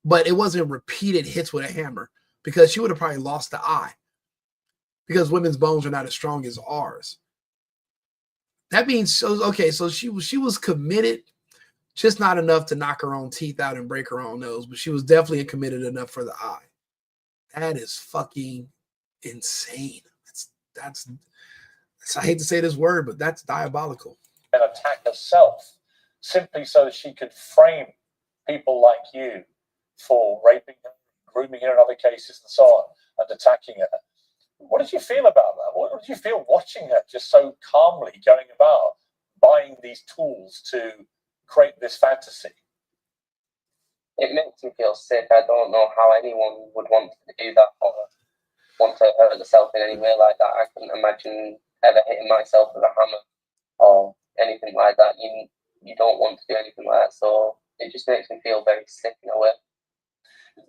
But it wasn't repeated hits with a hammer, because she would have probably lost the eye, because women's bones are not as strong as ours. That means, okay, so she was committed, just not enough to knock her own teeth out and break her own nose, but she was definitely committed enough for the eye. That is fucking insane. That's I hate to say this word, but that's diabolical. And attack herself simply so that she could frame people like you for raping her, grooming her in other cases, and so on, and attacking her. What did you feel about that? What did you feel watching her just so calmly going about buying these tools to create this fantasy? It makes me feel sick. I don't know how anyone would want to do that or want to hurt themselves in any way like that. I couldn't imagine ever hitting myself with a hammer or anything like that. You don't want to do anything like that. So it just makes me feel very sick in a way.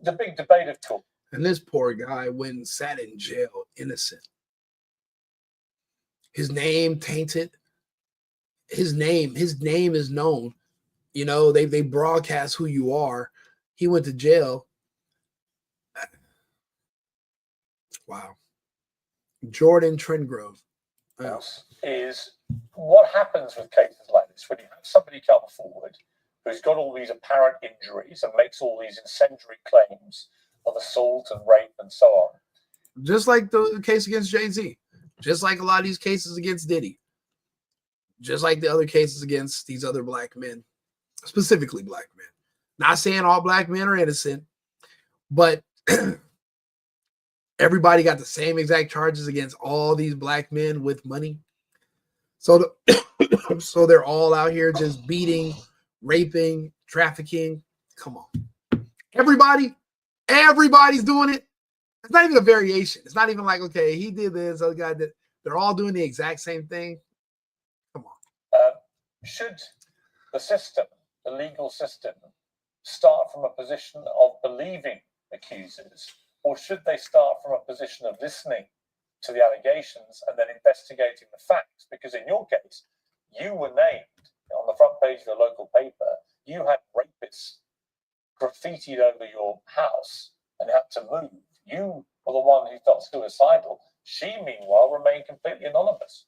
The big debate of talk. And this poor guy went and sat in jail, innocent. His name tainted. His name is known You know, they broadcast who you are. He went to jail. Wow. Jordan Trendgrove. Is what happens with cases like this when you have somebody come forward who's got all these apparent injuries and makes all these incendiary claims of assault and rape and so on. Just like the case against Jay-Z. Just like a lot of these cases against Diddy. Just like the other cases against these other black men. Specifically black men. Not saying all black men are innocent, but everybody got the same exact charges against all these black men with money. So, so they're all out here just beating, raping, trafficking. Come on. Everybody's doing it. It's not even a variation. It's not even like, okay, he did this, other guy did. They're all doing the exact same thing. Come on. Should the system, the legal system, start from a position of believing accusers, or should they start from a position of listening to the allegations and then investigating the facts? Because in your case, you were named on the front page of your local paper. You had rapists graffitied over your house and had to move. You were the one who felt suicidal. She, meanwhile, remained completely anonymous.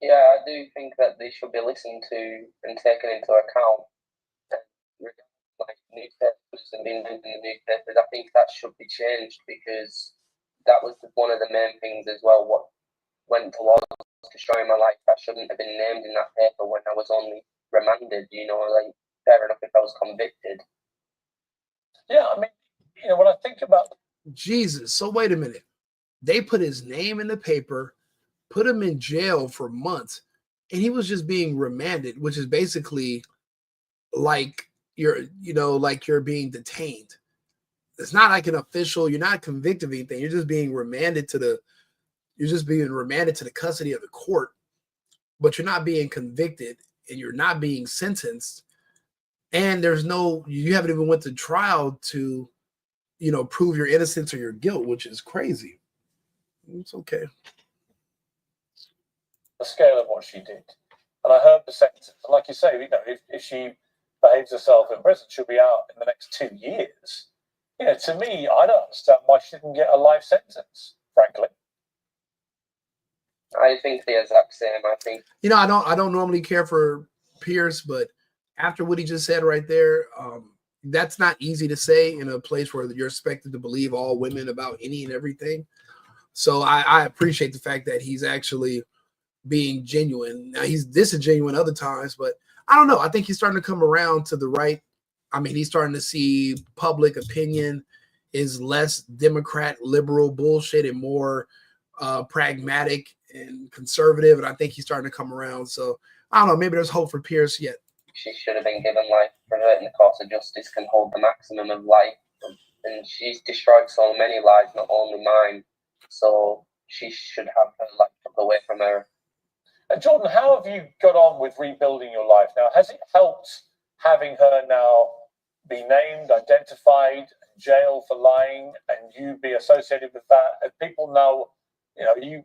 Yeah, I do think that they should be listened to and taken into account. Like newspapers and being moved in the newspapers, I think that should be changed, because that was one of the main things as well. What went towards destroying my life, I shouldn't have been named in that paper when I was only remanded. You know, like, fair enough if I was convicted. Yeah, I mean, you know, when I think about Jesus, so wait a minute. They put his name in the paper, put him in jail for months, and he was just being remanded, which is basically like you're being detained. It's not like an official, you're not convicted of anything. You're just being remanded to the custody of the court, but you're not being convicted and you're not being sentenced. And you haven't even went to trial to, prove your innocence or your guilt, which is crazy. It's okay. The scale of what she did. And I heard the sentence. And like you say, if she behaves herself in prison, she'll be out in the next 2 years. To me, I don't understand why she didn't get a life sentence, frankly. I think the exact same. I think I don't normally care for Pierce, but after what he just said right there, that's not easy to say in a place where you're expected to believe all women about any and everything. So I appreciate the fact that he's actually being genuine. Now, he's disingenuine other times, but I don't know. I think he's starting to come around to the right. I mean, he's starting to see public opinion is less Democrat, liberal bullshit and more pragmatic and conservative. And I think he's starting to come around. So I don't know. Maybe there's hope for Pierce yet. She should have been given life. Perverting the course of justice can hold the maximum of life. And she's destroyed so many lives, not only mine. So she should have her life took away from her. Jordan, how have you got on with rebuilding your life now? Has it helped having her now be named, identified, jailed for lying, and you be associated with that? And people know, are you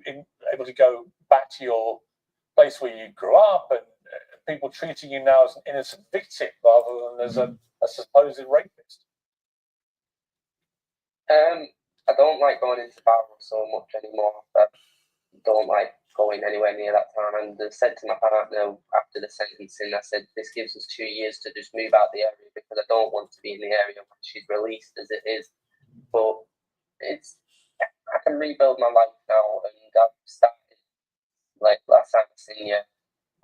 able to go back to your place where you grew up, and people treating you now as an innocent victim rather than as a supposed rapist? I don't like going into battle so much anymore. I don't like going anywhere near that town. And I said to my partner after the sentencing, I said, this gives us 2 years to just move out the area, because I don't want to be in the area when she's released as it is. But I can rebuild my life now, and I've started, like last time I seen you,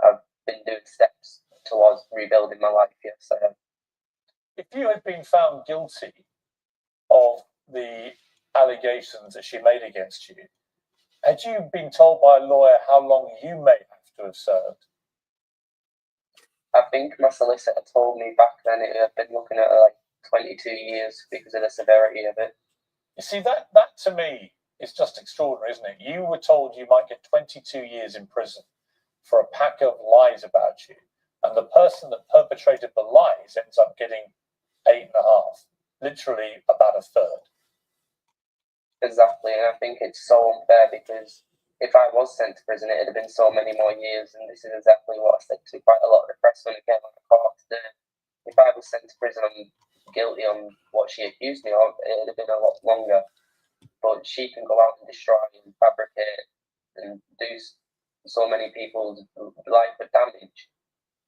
I've been doing steps towards rebuilding my life, yes I have. If you had been found guilty of the allegations that she made against you, had you been told by a lawyer how long you may have to have served? I think my solicitor told me back then it had been looking at like 22 years because of the severity of it. You see, that to me is just extraordinary, isn't it? You were told you might get 22 years in prison for a pack of lies about you, and the person that perpetrated the lies ends up getting 8.5, literally about a third. Exactly, and I think it's so unfair because if I was sent to prison, it'd have been so many more years, and this is exactly what I said to quite a lot of the press when it came on the court today. If I was sent to prison, I'm guilty on what she accused me of, it'd have been a lot longer. But she can go out and destroy and fabricate and do so many people's life damage,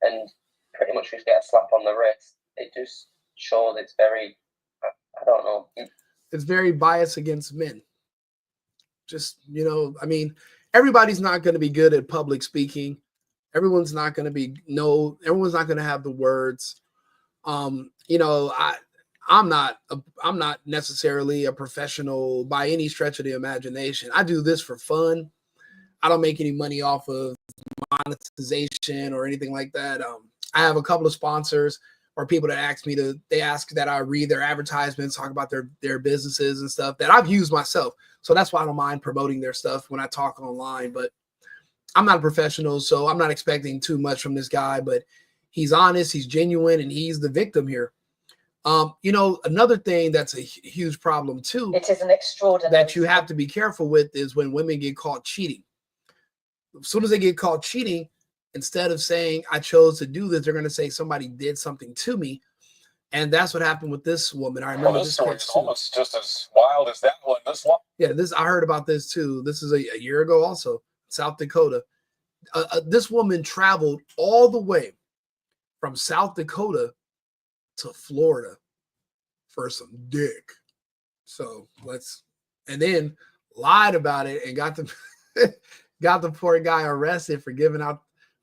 and pretty much just get a slap on the wrist. It just shows it's very, I don't know. It's very biased against men. Just, you know, I mean, everybody's not going to be good at public speaking. Everyone's not going to be, everyone's not going to have the words. You know, I'm not necessarily a professional by any stretch of the imagination. I do this for fun. I don't make any money off of monetization or anything like that. I have a couple of sponsors or people that ask that I read their advertisements, talk about their businesses and stuff that I've used myself. So that's why I don't mind promoting their stuff when I talk online, but I'm not a professional, so I'm not expecting too much from this guy, but he's honest, he's genuine, and he's the victim here. You know, another thing that's a huge problem too, it is an extraordinary that you have to be careful with is when women get caught cheating. As soon as they get caught cheating, instead of saying, I chose to do this, they're going to say somebody did something to me. And that's what happened with this woman. I remember this story is almost just as wild as that one. This one. Yeah, I heard about this too. This is a year ago also, South Dakota. This woman traveled all the way from South Dakota to Florida for some dick. So and then lied about it and got the poor guy arrested for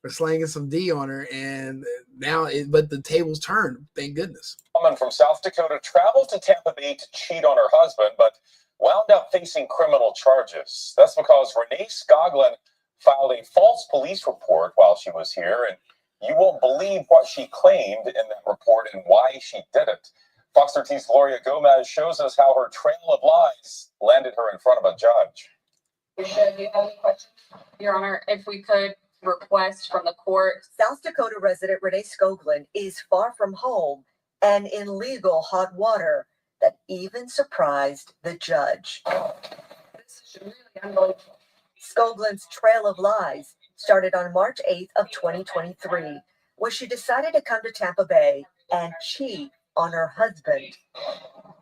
slanging some D on her, and now, but the tables turned. Thank goodness. A woman from South Dakota traveled to Tampa Bay to cheat on her husband, but wound up facing criminal charges. That's because Renee Skoglund filed a false police report while she was here, and you won't believe what she claimed in that report and why she did it. Fox 13's Gloria Gomez shows us how her trail of lies landed her in front of a judge. Do you have any questions? Your Honor, if we could request from the court. South Dakota resident Renee Skoglund is far from home and in legal hot water that even surprised the judge. This is really unbelievable. Skoglund's trail of lies started on March 8th of 2023, where she decided to come to Tampa Bay and cheat on her husband.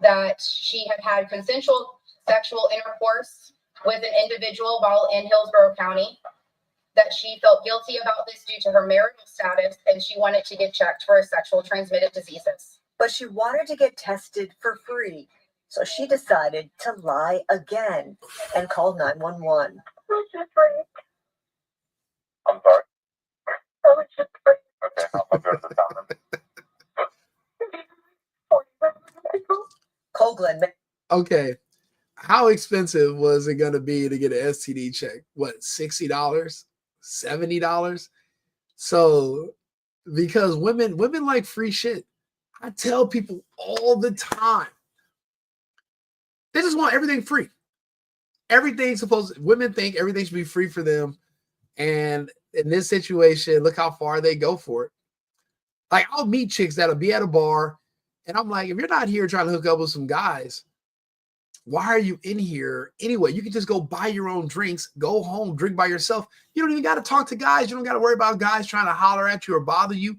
That she had consensual sexual intercourse with an individual while in Hillsborough County, that she felt guilty about this due to her marital status, and she wanted to get checked for sexual transmitted diseases. But she wanted to get tested for free, so she decided to lie again and call 911. I'm sorry. Okay, I'll go to the top. Skoglund. Okay. How expensive was it going to be to get an STD check? What, $60? $70? So, because women like free shit. I tell people all the time, they just want everything free. Women think everything should be free for them. And in this situation, look how far they go for it. Like, I'll meet chicks that'll be at a bar, and I'm like, if you're not here trying to hook up with some guys, why are you in here anyway? You can just go buy your own drinks, go home, drink by yourself. You don't even got to talk to guys. You don't got to worry about guys trying to holler at you or bother you.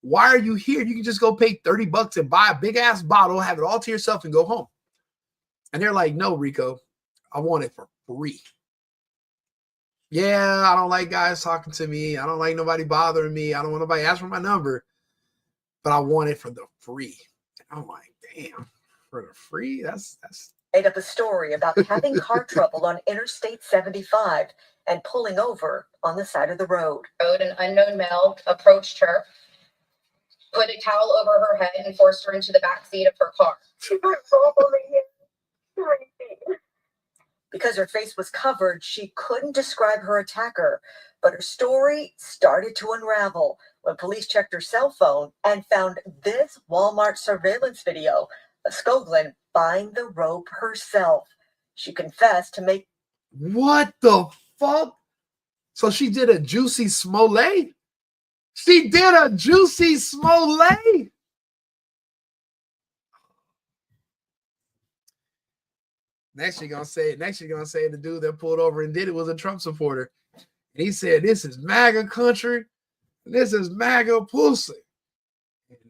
Why are you here? You can just go pay $30 and buy a big ass bottle, have it all to yourself, and go home. And they're like, no, Rico, I want it for free. Yeah, I don't like guys talking to me. I don't like nobody bothering me. I don't want nobody asking for my number, but I want it for the free. And I'm like, damn, for the free? That's made up a story about having car trouble on Interstate 75 and pulling over on the side of the road. An unknown male approached her, put a towel over her head, and forced her into the back seat of her car. Because her face was covered, she couldn't describe her attacker, but her story started to unravel when police checked her cell phone and found this Walmart surveillance video of Skoglund buying the rope herself. She confessed to make... What the fuck? So she did a Juicy Smollett? She did a Juicy Smollett? Next you're gonna say the dude that pulled over and did it was a Trump supporter. And he said, "This is MAGA country. This is MAGA pussy."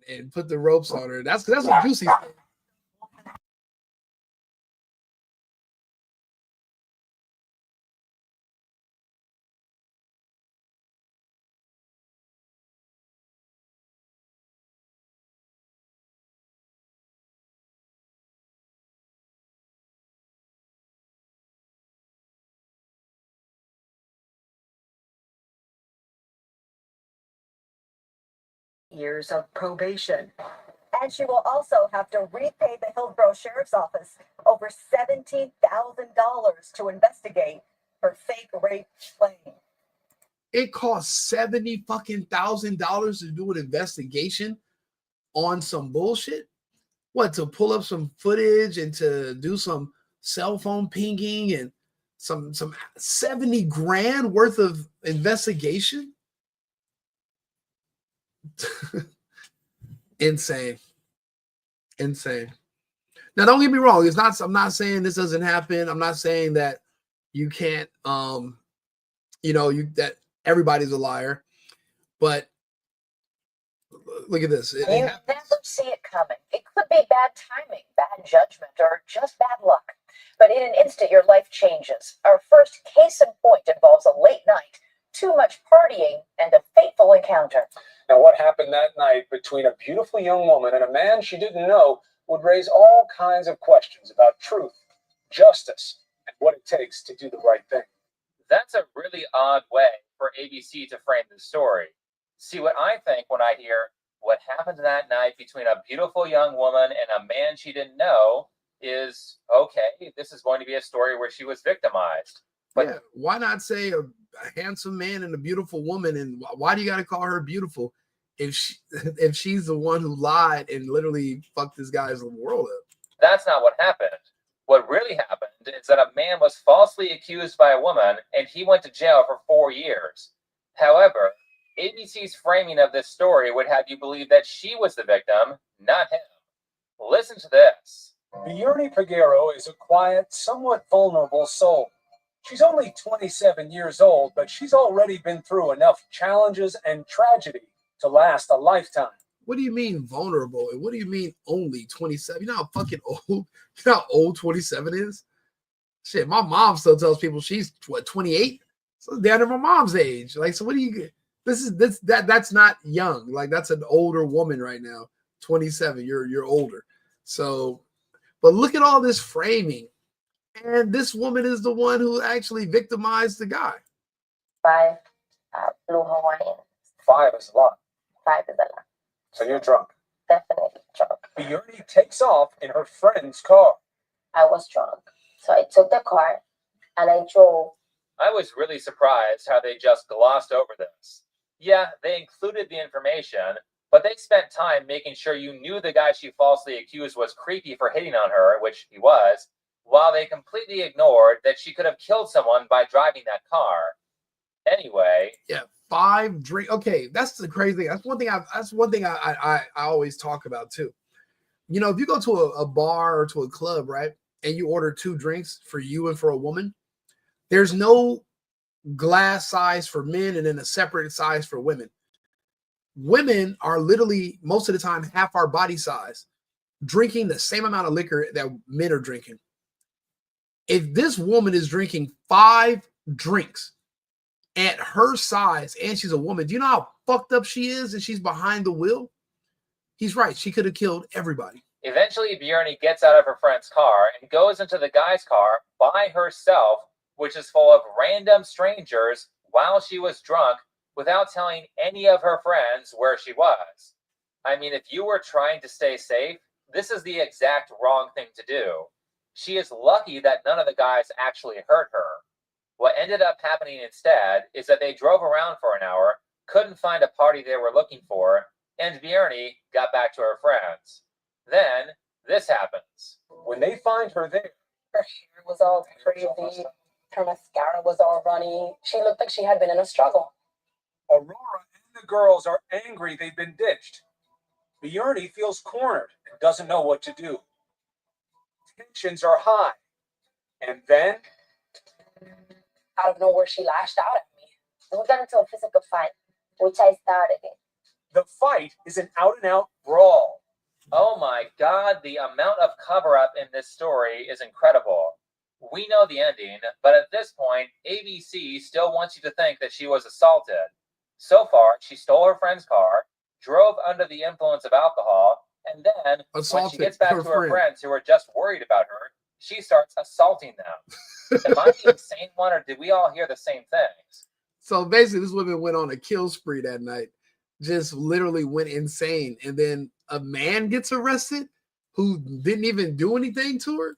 And put the ropes on her. That's what Juicy said. Years of probation. And she will also have to repay the Hillsborough Sheriff's Office over $17,000 to investigate her fake rape claim. It costs $70,000 to do an investigation on some bullshit. What, to pull up some footage and to do some cell phone pinging and some 70 grand worth of investigation? Insane. Now, don't get me wrong. I'm not saying this doesn't happen. I'm not saying that you can't, that everybody's a liar. But look at this. You never see it coming. It could be bad timing, bad judgment, or just bad luck. But in an instant, your life changes. Our first case in point involves a late night, too much partying, and a fateful encounter. Now, what happened that night between a beautiful young woman and a man she didn't know would raise all kinds of questions about truth, justice, and what it takes to do the right thing. That's a really odd way for ABC to frame the story. See, what I think when I hear what happened that night between a beautiful young woman and a man she didn't know is, okay, this is going to be a story where she was victimized. But yeah, why not say a handsome man and a beautiful woman? And why do you got to call her beautiful if she's the one who lied and literally fucked this guy's world up? That's not what happened. What really happened is that a man was falsely accused by a woman and he went to jail for 4 years. However, ABC's framing of this story would have you believe that she was the victim, not him. Listen to this. Bjorni Pagero is a quiet, somewhat vulnerable soul. She's only 27 years old, but she's already been through enough challenges and tragedy to last a lifetime. What do you mean vulnerable? And what do you mean only 27? You know how fucking old? You know how old 27 is? Shit, my mom still tells people she's 28. So down to my mom's age. Like, so what do you? That's not young. Like, that's an older woman right now. 27. You're older. So, but look at all this framing. And this woman is the one who actually victimized the guy. 5 Blue Hawaiian. 5 is a lot. 5 is a lot. So you're drunk. Definitely drunk. Bjorni takes off in her friend's car. I was drunk. So I took the car and I drove. I was really surprised how they just glossed over this. Yeah, they included the information, but they spent time making sure you knew the guy she falsely accused was creepy for hitting on her, which he was, while they completely ignored that she could have killed someone by driving that car. Anyway. Yeah, 5 drink. Okay, that's the crazy thing. That's one thing I always talk about too. You know, if you go to a bar or to a club, right, and you order 2 drinks for you and for a woman, there's no glass size for men and then a separate size for women. Women are literally most of the time half our body size, drinking the same amount of liquor that men are drinking. If this woman is drinking 5 drinks at her size and she's a woman, do you know how fucked up she is and she's behind the wheel? He's right. She could have killed everybody. Eventually, Bjorni gets out of her friend's car and goes into the guy's car by herself, which is full of random strangers, while she was drunk without telling any of her friends where she was. I mean, if you were trying to stay safe, this is the exact wrong thing to do. She is lucky that none of the guys actually hurt her. What ended up happening instead is that they drove around for an hour, couldn't find a party they were looking for, and Bjorni got back to her friends. Then, this happens. When they find her there, her hair was all crazy, her mascara was all runny. She looked like she had been in a struggle. Aurora and the girls are angry they've been ditched. Bjorni feels cornered and doesn't know what to do. Tensions are high. And then, Out of nowhere, she lashed out at me. We got into a physical fight, which I started it. the fight is an out-and-out brawl. Oh my god, the amount of cover-up in this story is incredible. We know the ending, but at this point, ABC still wants you to think that she was assaulted. So far, she stole her friend's car, drove under the influence of alcohol, and then, when she Assaulted gets back her to her friend. friends who are just worried about her, she starts assaulting them. Am I the insane one, or did we all hear the same things? So basically, this woman went on a kill spree that night, just literally went insane. And then a man gets arrested who didn't even do anything to her.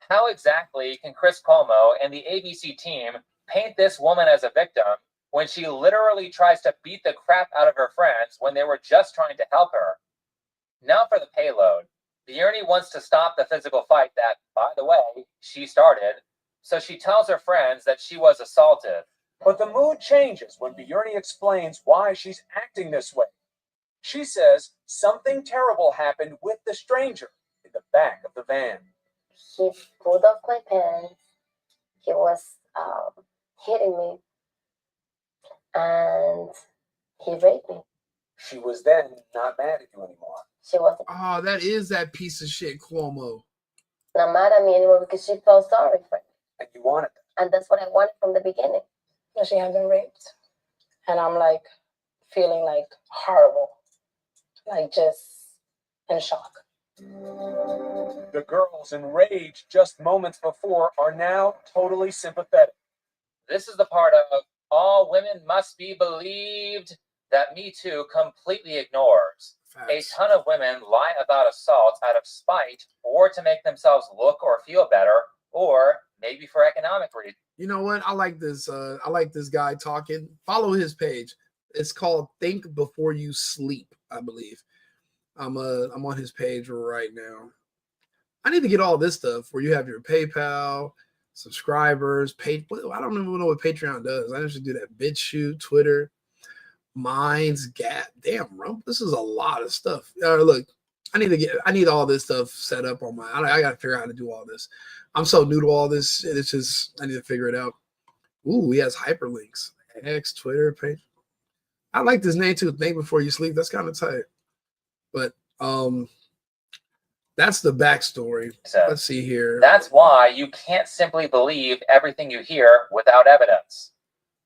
How exactly can Chris Cuomo and the ABC team paint this woman as a victim when she literally tries to beat the crap out of her friends when they were just trying to help her? Now for the payload. Bjorny wants to stop the physical fight that, by the way, she started, so she tells her friends that she was assaulted. But the mood changes when Bjorny explains why she's acting this way. She says something terrible happened with the stranger in the back of the van. He pulled off my pants. He was hitting me, and he raped me. She was then not mad at you anymore. She wasn't Oh, that is that piece of shit Cuomo. not mad at me anymore because she felt sorry for me. And you wanted that. And that's what I wanted from the beginning. She had been raped. And I'm like feeling like horrible, like just in shock. The girls enraged just moments before are now totally sympathetic. This is the part of all women must be believed that Me Too completely ignores. A ton of women lie about assaults out of spite or to make themselves look or feel better, or maybe for economic reasons. You know what? I like this. I like this guy talking. Follow his page. It's called Think Before You Sleep, I believe. I'm on his page right now. I need to get all this stuff where you have your PayPal, subscribers, I don't even know what Patreon does. I just do that. BitChute, Twitter, Minds, Gap. Damn, Rump. This is a lot of stuff. Look, I need all this stuff set up on I gotta figure out how to do all this. I'm so new to all this. It's just I need to figure it out. Ooh, he has hyperlinks. X, Twitter, page. I like this name too. Think Before You Sleep. That's kind of tight. But that's the backstory. Let's see here. That's why you can't simply believe everything you hear without evidence.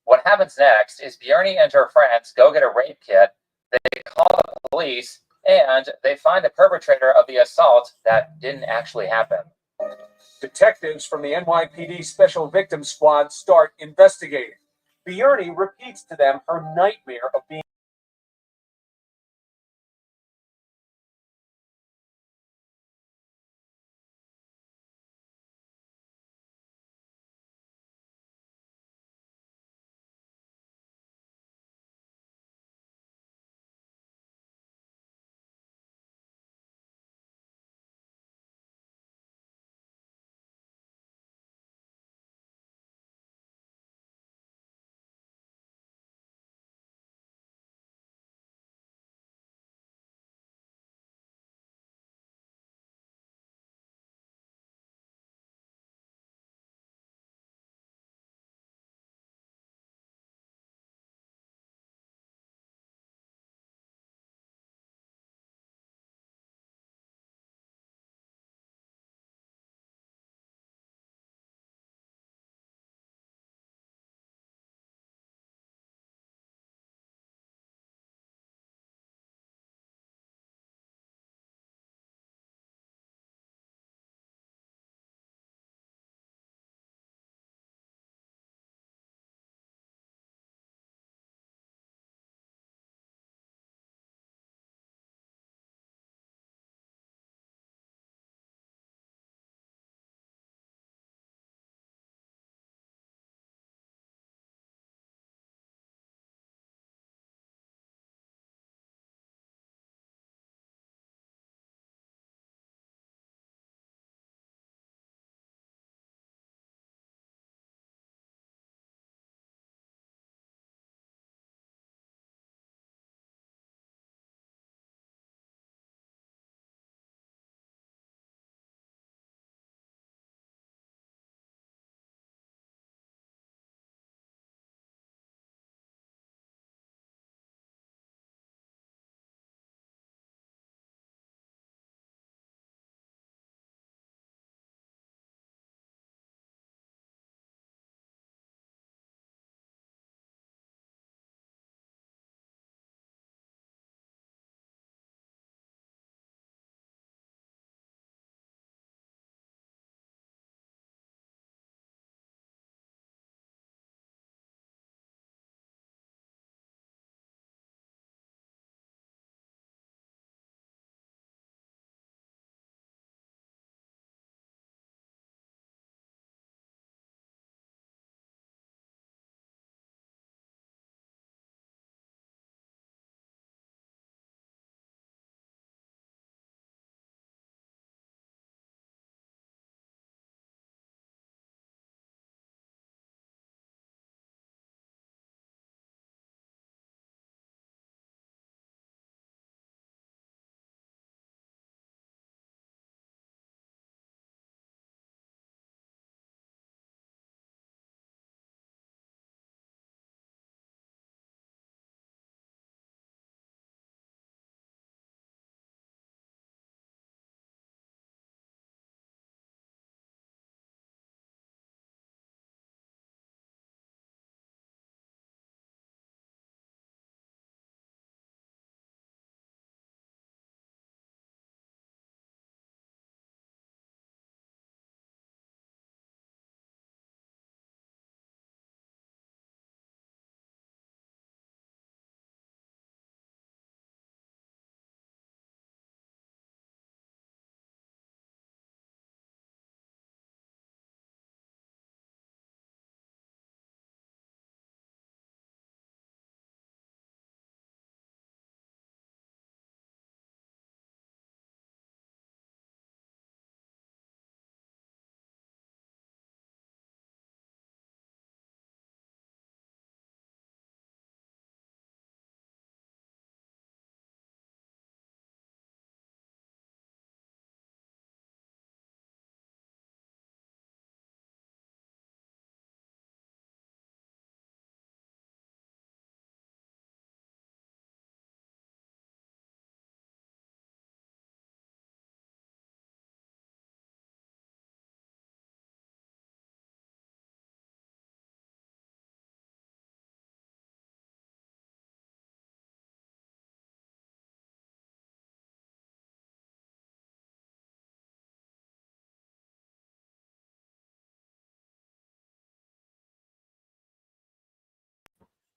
What happens next is Bjorny and her friends go get a rape kit, they call the police, and they find the perpetrator of the assault that didn't actually happen. Detectives from the NYPD Special Victims Squad start investigating. Bjorny repeats to them her nightmare of being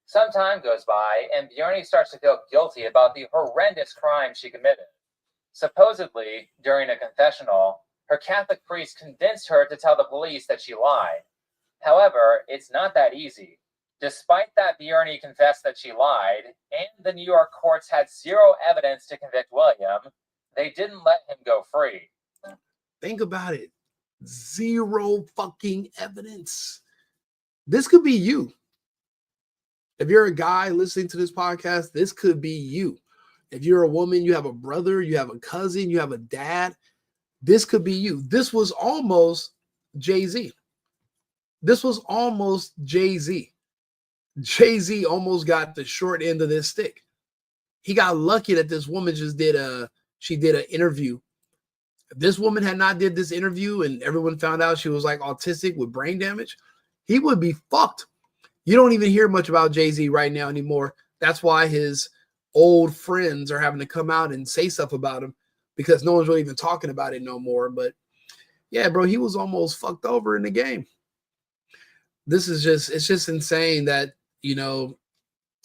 Some time goes by, and Bjorny starts to feel guilty about the horrendous crime she committed. Supposedly, during a confessional, her Catholic priest convinced her to tell the police that she lied. However, it's not that easy. Despite that Bjorny confessed that she lied, and the New York courts had zero evidence to convict William, they didn't let him go free. Think about it. Zero fucking evidence. This could be you. If you're a guy listening to this podcast, this could be you. If you're a woman, you have a brother, you have a cousin, you have a dad, this could be you. This was almost Jay-Z. This was almost Jay-Z. Jay-Z almost got the short end of this stick. He got lucky that this woman just did an interview. If this woman had not did this interview and everyone found out she was like autistic with brain damage, he would be fucked. You don't even hear much about Jay-Z right now anymore. That's why his old friends are having to come out and say stuff about him, because no one's really even talking about it no more. But yeah, bro, he was almost fucked over in the game. It's just insane that, you know,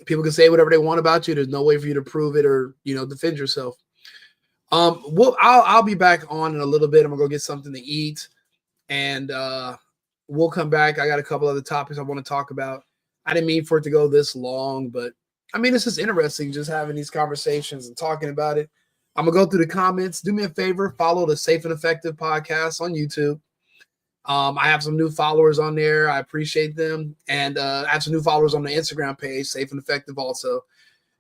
people can say whatever they want about you. There's no way for you to prove it or, you know, defend yourself. I'll be back on in a little bit. I'm gonna go get something to eat, and we'll come back. I got a couple other topics I want to talk about. I didn't mean for it to go this long, but I mean, it's just interesting just having these conversations and talking about it. I'm gonna go through the comments. Do me a favor, follow the Safe and Effective podcast on YouTube. I have some new followers on there. I appreciate them. And I have some new followers on the Instagram page, Safe and Effective also.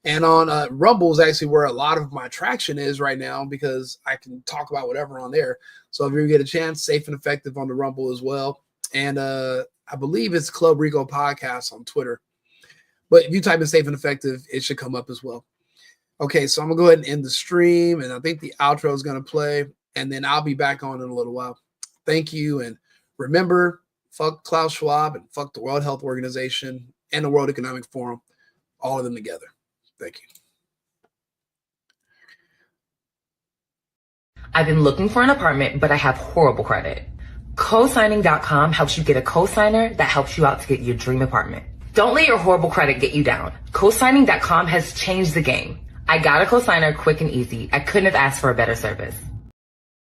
And on Rumble is actually where a lot of my traction is right now, because I can talk about whatever on there. So if you get a chance, Safe and Effective on the Rumble as well. And I believe it's Club Rico Podcast on Twitter. But if you type in Safe and Effective, it should come up as well. Okay, so I'm going to go ahead and end the stream. And I think the outro is going to play. And then I'll be back on in a little while. Thank you. And remember, fuck Klaus Schwab and fuck the World Health Organization and the World Economic Forum. All of them together. Thank you. I've been looking for an apartment, but I have horrible credit. Cosigning.com helps you get a cosigner that helps you out to get your dream apartment. Don't let your horrible credit get you down. Cosigning.com has changed the game. I got a cosigner quick and easy. I couldn't have asked for a better service.